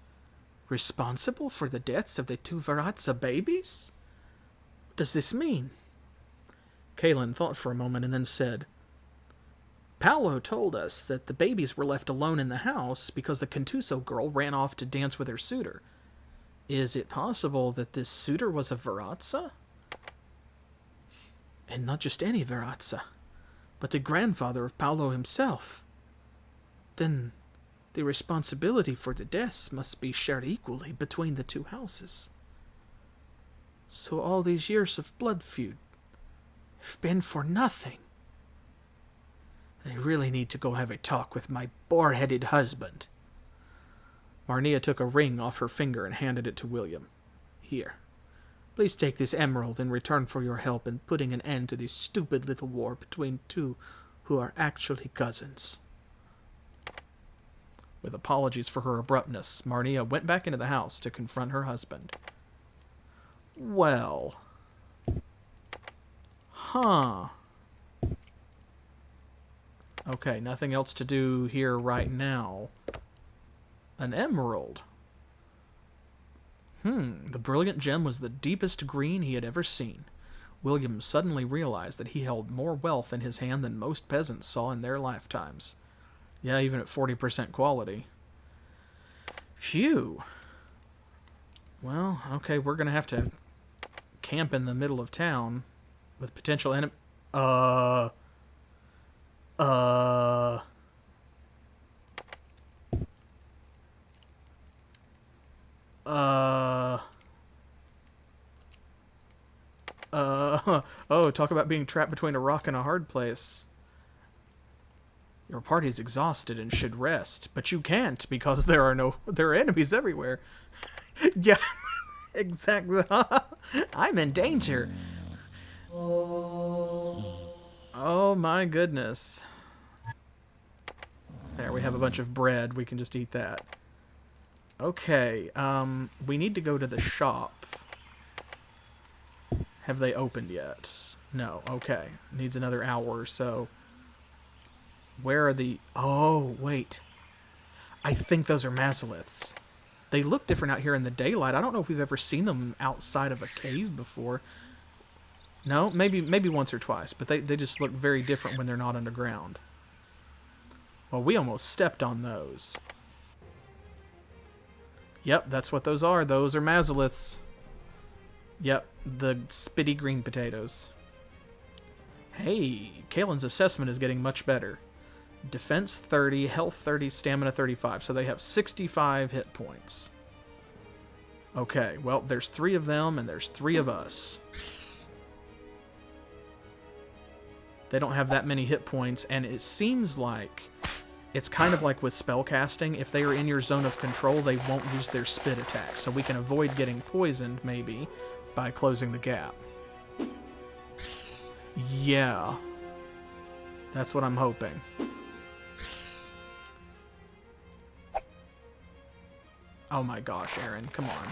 S1: responsible for the deaths of the 2 Varazza babies? What does this mean? Kaelin thought for a moment and then said, Paolo told us that the babies were left alone in the house because the Contuso girl ran off to dance with her suitor. Is it possible that this suitor was a Varazza? And not just any Varazza, but the grandfather of Paolo himself. Then the responsibility for the deaths must be shared equally between the 2 houses. So all these years of blood feud have been for nothing. I really need to go have a talk with my boar-headed husband. Marnia took a ring off her finger and handed it to William. Here, please take this emerald in return for your help in putting an end to this stupid little war between 2 who are actually cousins. With apologies for her abruptness, Marnia went back into the house to confront her husband. Well. Huh. Okay, nothing else to do here right now. An emerald. The brilliant gem was the deepest green he had ever seen. William suddenly realized that he held more wealth in his hand than most peasants saw in their lifetimes. Yeah, even at 40% quality. Phew. Well, okay, we're gonna have to camp in the middle of town with potential enemy. Oh, talk about being trapped between a rock and a hard place. Your party's exhausted and should rest, but you can't because there are enemies everywhere. Yeah, exactly. I'm in danger. Oh my goodness. There, we have a bunch of bread. We can just eat that. Okay, we need to go to the shop. Have they opened yet? No, okay. Needs another hour or so. Where are the... Oh, wait. I think those are Mazaliths. They look different out here in the daylight. I don't know if we've ever seen them outside of a cave before. No, maybe once or twice, but they just look very different when they're not underground. Well, we almost stepped on those. Yep, that's what those are. Those are Mazaliths. Yep, the spitty green potatoes. Hey, Kaelin's assessment is getting much better. Defense 30, health 30, stamina 35. So they have 65 hit points. Okay, well, there's 3 of them and there's 3 of us. They don't have that many hit points, and it seems like it's kind of like with spellcasting. If they are in your zone of control, they won't use their spit attack. So we can avoid getting poisoned, maybe, by closing the gap. Yeah. That's what I'm hoping. Oh my gosh, Aaron, come on.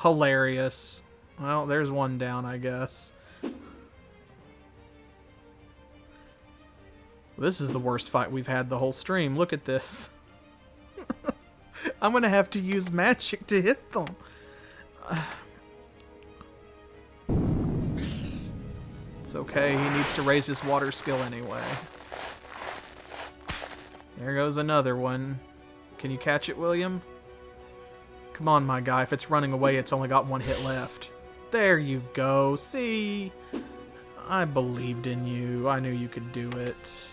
S1: Hilarious. Well, there's one down, I guess. This is the worst fight we've had the whole stream. Look at this. I'm gonna have to use magic to hit them. It's okay. He needs to raise his water skill anyway. There goes another one. Can you catch it, William? Come on, my guy. If it's running away, it's only got one hit left. There you go. See? I believed in you. I knew you could do it.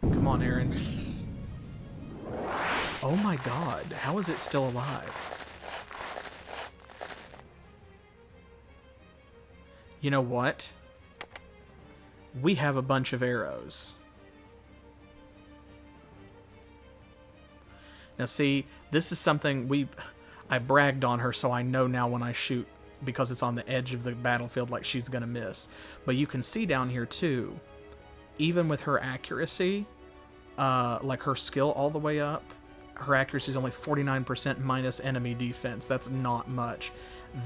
S1: Come on, Aaron. Oh my god. How is it still alive? You know what? We have a bunch of arrows. Now see, this is something I bragged on her, so I know now when I shoot, because it's on the edge of the battlefield, like she's gonna miss. But you can see down here too, even with her accuracy, like her skill all the way up, her accuracy is only 49% minus enemy defense. That's not much.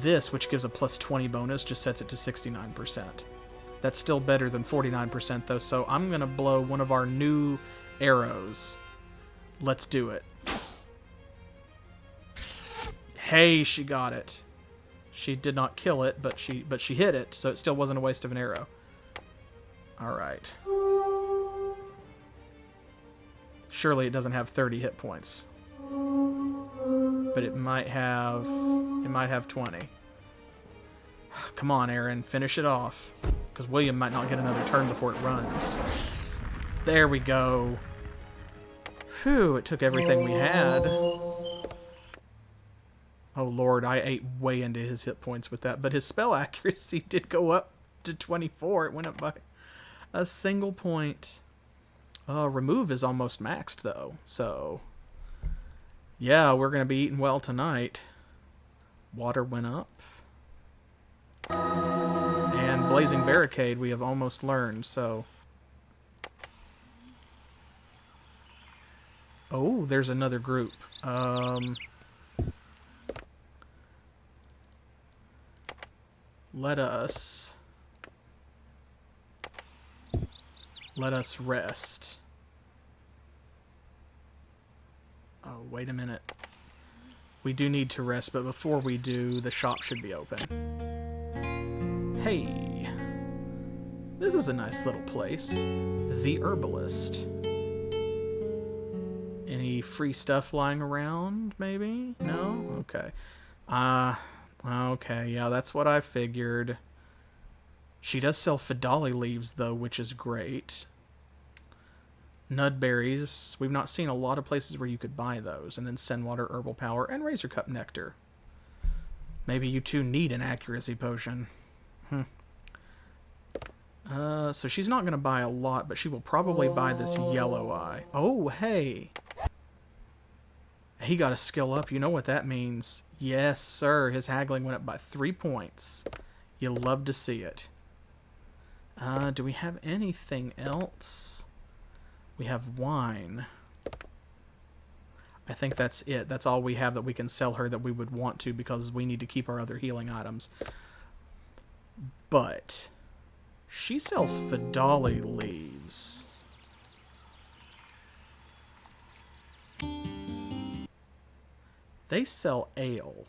S1: This, which gives a plus 20 bonus, just sets it to 69%. That's still better than 49% though, so I'm gonna blow one of our new arrows. Let's do it. Hey, she got it. She did not kill it, but she hit it, so it still wasn't a waste of an arrow. Alright. Surely it doesn't have 30 hit points. But it might have 20. Come on, Aaron, finish it off. Because William might not get another turn before it runs. There we go. Phew, it took everything we had. Oh lord, I ate way into his hit points with that. But his spell accuracy did go up to 24. It went up by a single point. Remove is almost maxed though. So, yeah, we're going to be eating well tonight. Water went up. And Blazing Barricade we have almost learned, so... Oh, there's another group. Let us rest. Oh, wait a minute. We do need to rest, but before we do, the shop should be open. Hey, this is a nice little place. The Herbalist. Any free stuff lying around, maybe? No? Okay. Okay, yeah, that's what I figured. She does sell Fidali leaves, though, which is great. Nudberries. We've not seen a lot of places where you could buy those. And then Sendwater, Herbal Power, and Razor Cup Nectar. Maybe you two need an accuracy potion. So she's not going to buy a lot, but she will probably buy this yellow eye. Oh, hey. He got a skill up. You know what that means. Yes, sir. His haggling went up by 3 points. You'll love to see it. Do we have anything else? We have wine. I think that's it. That's all we have that we can sell her that we would want to, because we need to keep our other healing items. But she sells Fidali leaves. They sell ale.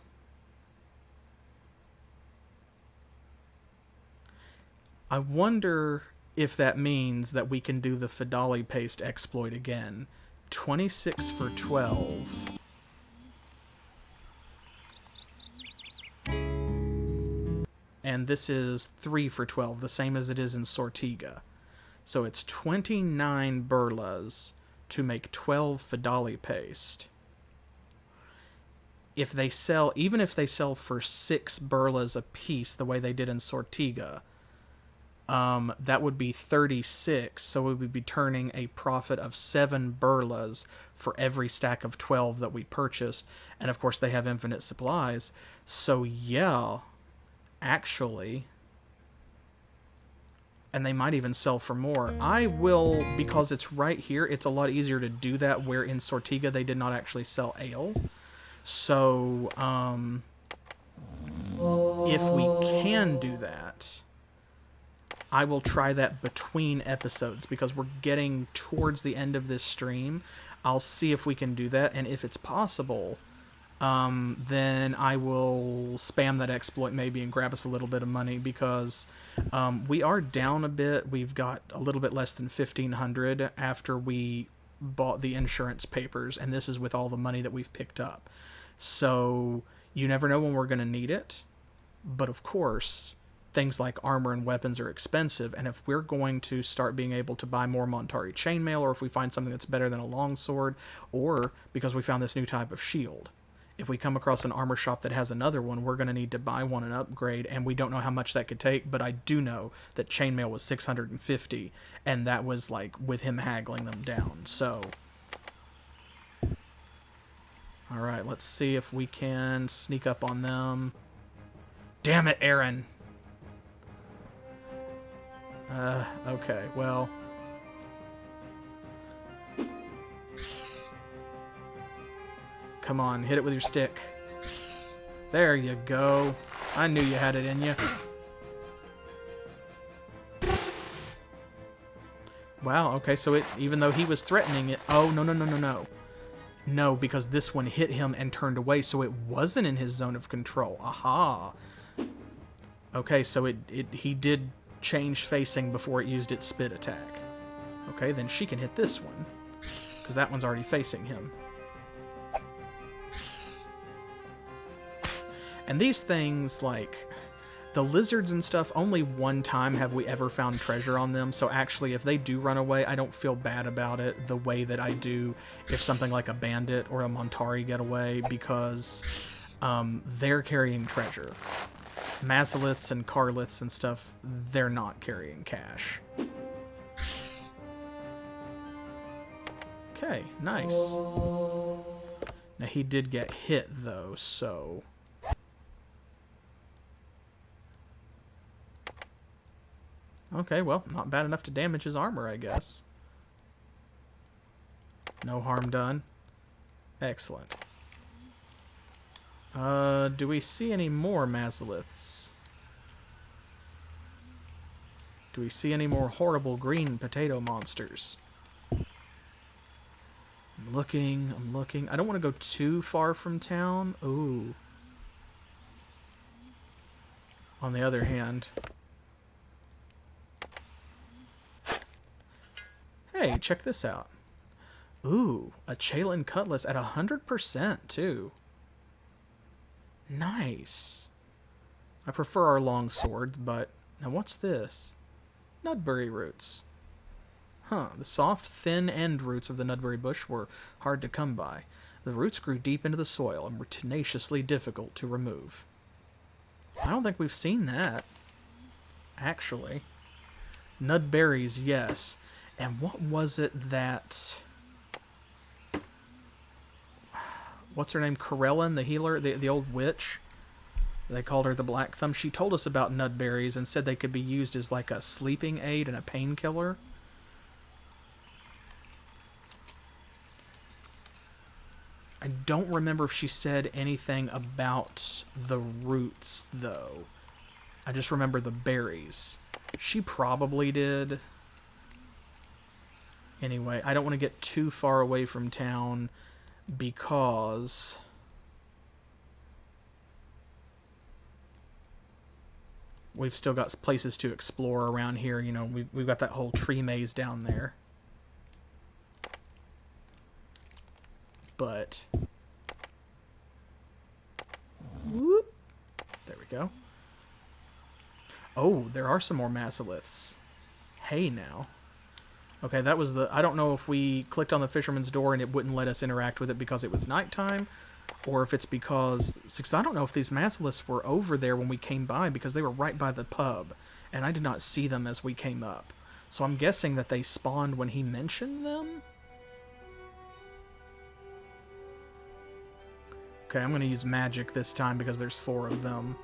S1: I wonder if that means that we can do the Fidali paste exploit again. 26 for 12. And this is 3 for 12, the same as it is in Sortiga. So it's 29 burlas to make 12 Fidali paste. If they sell, even if they sell for 6 burlas a piece, the way they did in Sortiga, that would be 36, so we would be turning a profit of 7 burlas for every stack of 12 that we purchased. And of course they have infinite supplies. So yeah, actually, and they might even sell for more. I will, because it's right here, it's a lot easier to do that, where in Sortiga they did not actually sell ale. So, if we can do that, I will try that between episodes, because we're getting towards the end of this stream. I'll see if we can do that, and if it's possible, then I will spam that exploit maybe and grab us a little bit of money, because we are down a bit. We've got a little bit less than 1,500 after we bought the insurance papers, and this is with all the money that we've picked up. So you never know when we're going to need it. But of course, things like armor and weapons are expensive, and if we're going to start being able to buy more Montari chainmail, or if we find something that's better than a longsword, or because we found this new type of shield, if we come across an armor shop that has another one, we're going to need to buy one and upgrade, and we don't know how much that could take, but I do know that chainmail was 650, and that was like with him haggling them down. So alright, let's see if we can sneak up on them. Damn it, Aaron. Okay, well. Come on, hit it with your stick. There you go. I knew you had it in you. Wow, okay, so even though he was threatening it... Oh, no, no, no, no, no. No, because this one hit him and turned away, so it wasn't in his zone of control. Aha. Okay, so he did change facing before it used its spit attack. Okay, then she can hit this one, because that one's already facing him. And these things, like the lizards and stuff, only one time have we ever found treasure on them, so actually if they do run away, I don't feel bad about it the way that I do if something like a bandit or a Montari get away, because they're carrying treasure. Mazaliths and Carliths and stuff, they're not carrying cash. Okay, nice. Now he did get hit though, so... Okay, well, not bad enough to damage his armor, I guess. No harm done. Excellent. Do we see any more Mazaliths? Do we see any more horrible green potato monsters? I'm looking. I don't want to go too far from town. Ooh. On the other hand... Hey, check this out. Ooh, a Chalin Cutlass at 100% too. Nice. I prefer our long swords, but... Now what's this? Nudberry roots. Huh, the soft, thin end roots of the Nudberry bush were hard to come by. The roots grew deep into the soil and were tenaciously difficult to remove. I don't think we've seen that. Actually. Nudberries, yes. And what was it that... What's her name? Corellin, the healer? The old witch? They called her the Black Thumb. She told us about nutberries and said they could be used as like a sleeping aid and a painkiller. I don't remember if she said anything about the roots, though. I just remember the berries. She probably did. Anyway, I don't want to get too far away from town because we've still got places to explore around here. You know, we've got that whole tree maze down there. But... Whoop. There we go. Oh, there are some more Mazaliths. Hey, now. Okay, that was the... I don't know if we clicked on the fisherman's door and it wouldn't let us interact with it because it was nighttime, or if it's because I don't know if these Mazaliths were over there when we came by, because they were right by the pub, and I did not see them as we came up. So I'm guessing that they spawned when he mentioned them? Okay, I'm going to use magic this time because there's 4 of them.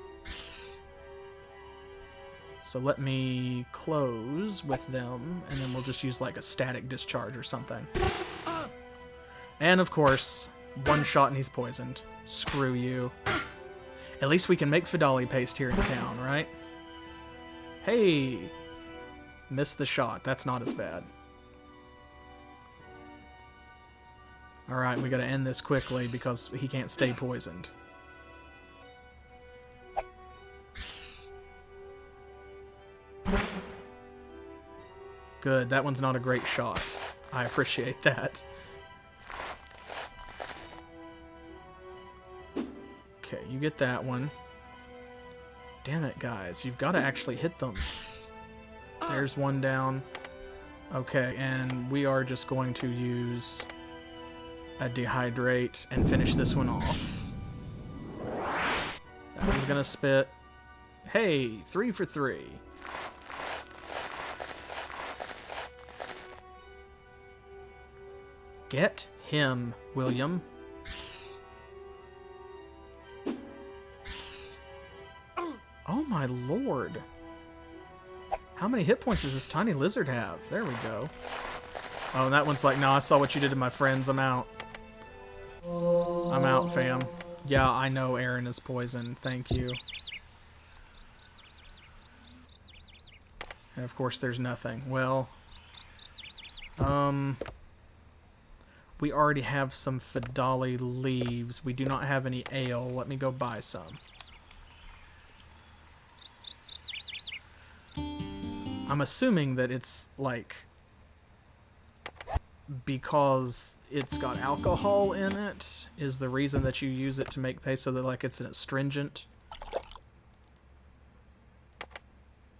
S1: So let me close with them, and then we'll just use like a static discharge or something. And of course, one shot and he's poisoned. Screw you. At least we can make Fidali paste here in town, right? Hey! Missed the shot. That's not as bad. Alright, we gotta end this quickly because he can't stay poisoned. Good, that one's not a great shot. I appreciate that. Okay, you get that one. Damn it, guys. You've got to actually hit them. There's one down. Okay, and we are just going to use a dehydrate and finish this one off. That one's gonna spit. Hey, 3 for 3. Get him, William. Oh my lord. How many hit points does this tiny lizard have? There we go. Oh, and that one's like, no, I saw what you did to my friends. I'm out. I'm out, fam. Yeah, I know Aaron is poisoned. Thank you. And of course there's nothing. Well, we already have some Fidali leaves. We do not have any ale. Let me go buy some. I'm assuming that it's like because it's got alcohol in it is the reason that you use it to make paste, so that like it's an astringent.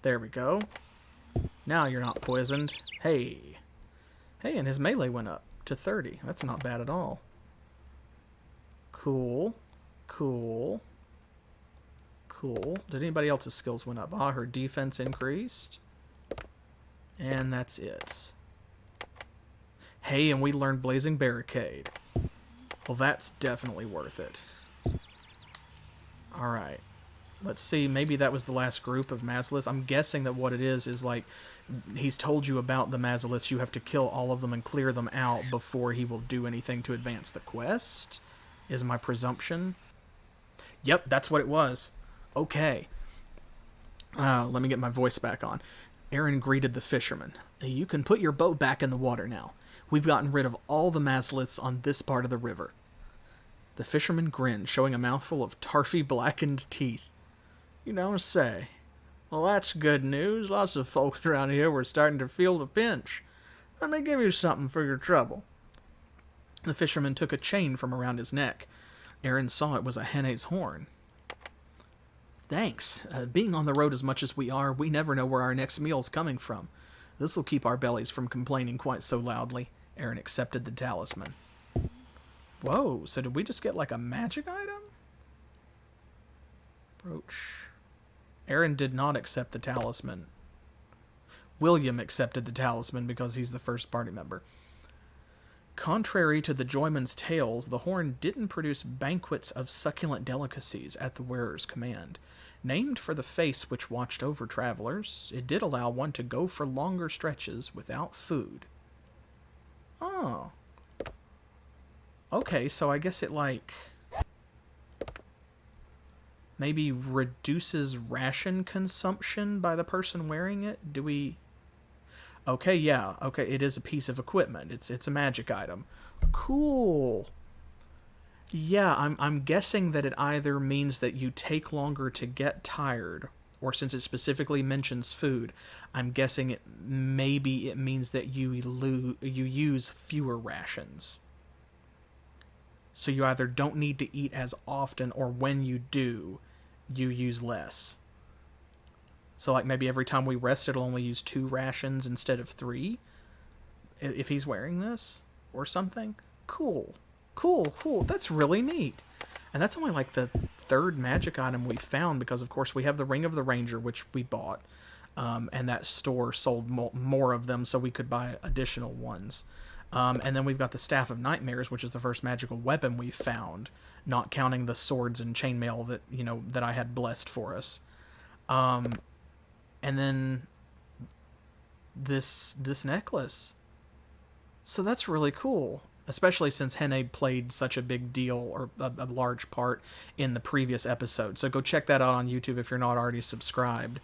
S1: There we go. Now you're not poisoned. Hey. Hey, and his melee went up to 30. That's not bad at all. Cool. Cool. Cool. Did anybody else's skills went up? Ah, her defense increased. And that's it. Hey, and we learned Blazing Barricade. Well, that's definitely worth it. Alright. Let's see, maybe that was the last group of Mazaliths. I'm guessing that what it is like, he's told you about the Mazaliths. You have to kill all of them and clear them out before he will do anything to advance the quest, is my presumption. Yep, that's what it was. Okay. Let me get my voice back on. Aaron greeted the fisherman. You can put your boat back in the water now. We've gotten rid of all the Mazaliths on this part of the river. The fisherman grinned, showing a mouthful of tarfy blackened teeth. You don't say. Well, that's good news. Lots of folks around here were starting to feel the pinch. Let me give you something for your trouble. The fisherman took a chain from around his neck. Aaron saw it was a henne's horn. Thanks. Being on the road as much as we are, we never know where our next meal's coming from. This'll keep our bellies from complaining quite so loudly. Aaron accepted the talisman. Whoa, so did we just get like a magic item? Brooch. Aaron did not accept the talisman. William accepted the talisman because he's the first party member. Contrary to the Joyman's tales, the horn didn't produce banquets of succulent delicacies at the wearer's command. Named for the face which watched over travelers, it did allow one to go for longer stretches without food. Oh. Okay, so I guess it, like, maybe reduces ration consumption by the person wearing it? Do we... Okay, yeah. Okay, it is a piece of equipment. It's a magic item. Cool. Yeah, I'm guessing that it either means that you take longer to get tired, or since it specifically mentions food, I'm guessing maybe it means that you use fewer rations. So you either don't need to eat as often, or when you do, you use less. So like maybe every time we rest, it'll only use 2 rations instead of 3, if he's wearing this, or something. Cool. Cool, cool. That's really neat. And that's only like the 3rd magic item we found, because of course we have the Ring of the Ranger, which we bought, and that store sold more of them, so we could buy additional ones. And then we've got the Staff of Nightmares, which is the first magical weapon we've found, not counting the swords and chainmail that, you know, that I had blessed for us. And then this necklace. So that's really cool, especially since Henne played such a big deal, or a large part, in the previous episode. So go check that out on YouTube if you're not already subscribed.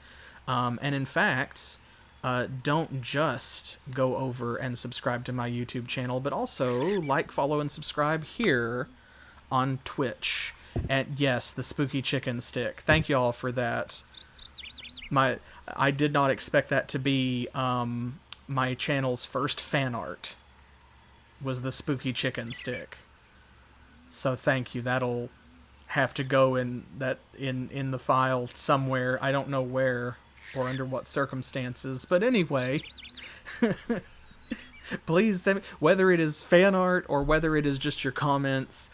S1: And in fact, don't just go over and subscribe to my YouTube channel, but also like, follow, and subscribe here on Twitch. And yes, the spooky chicken stick. Thank you all for that. I did not expect that to be my channel's first fan art. Was the spooky chicken stick. So thank you. That'll have to go in the file somewhere. I don't know where or under what circumstances, but anyway. Please send me, whether it is fan art or whether it is just your comments,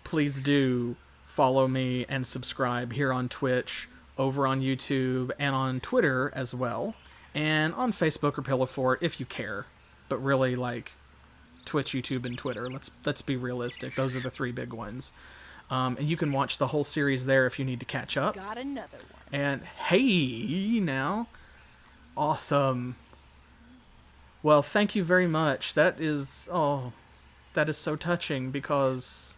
S1: please do follow me and subscribe here on Twitch, over on YouTube, and on Twitter as well, and on Facebook or Pillow Fort if you care. But really, like, Twitch, YouTube, and Twitter. Let's be realistic. Those are the three big ones. And you can watch the whole series there if you need to catch up.
S7: Got another one.
S1: And hey, now, awesome. Well, thank you very much. That is so touching because,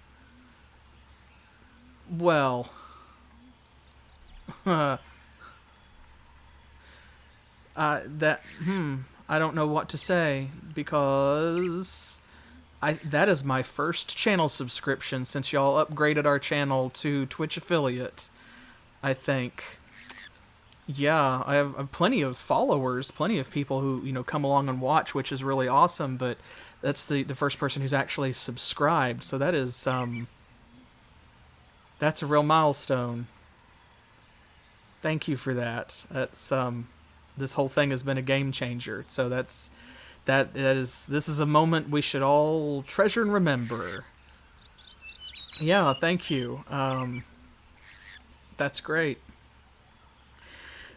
S1: well, I don't know what to say because that is my first channel subscription since y'all upgraded our channel to Twitch affiliate, I think. Yeah, I have plenty of followers, plenty of people who, come along and watch, which is really awesome, but that's the first person who's actually subscribed, so that is, that's a real milestone. Thank you for that. That's, this whole thing has been a game changer, so this is a moment we should all treasure and remember. Yeah, thank you. That's great.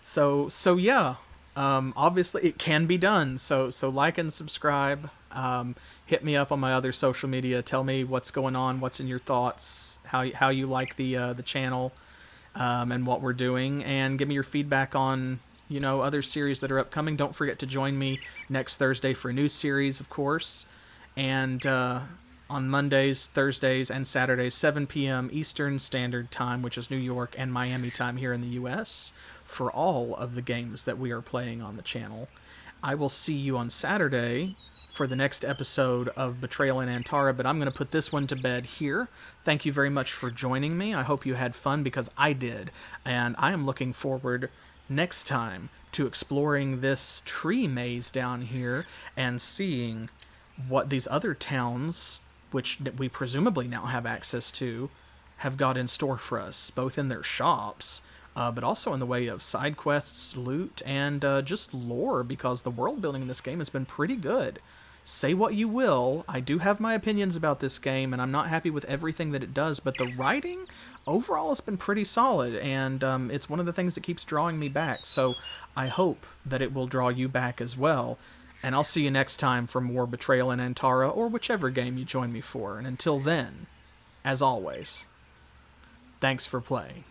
S1: So yeah, obviously it can be done. So like and subscribe. Hit me up on my other social media. Tell me what's going on, what's in your thoughts, how you like the channel, and what we're doing, and give me your feedback on other series that are upcoming. Don't forget to join me next Thursday for a new series, of course, and on Mondays, Thursdays, and Saturdays, 7 p.m. Eastern Standard Time, which is New York and Miami time here in the U.S., for all of the games that we are playing on the channel. I will see you on Saturday for the next episode of Betrayal in Antara, but I'm going to put this one to bed here. Thank you very much for joining me. I hope you had fun because I did, and I am looking forward next time to exploring this tree maze down here and seeing what these other towns, which we presumably now have access to, have got in store for us, both in their shops, but also in the way of side quests, loot, and just lore, because the world building in this game has been pretty good. Say what you will, I do have my opinions about this game, and I'm not happy with everything that it does, but the writing overall has been pretty solid, and it's one of the things that keeps drawing me back, so I hope that it will draw you back as well. And I'll see you next time for more Betrayal in Antara, or whichever game you join me for. And until then, as always, thanks for playing.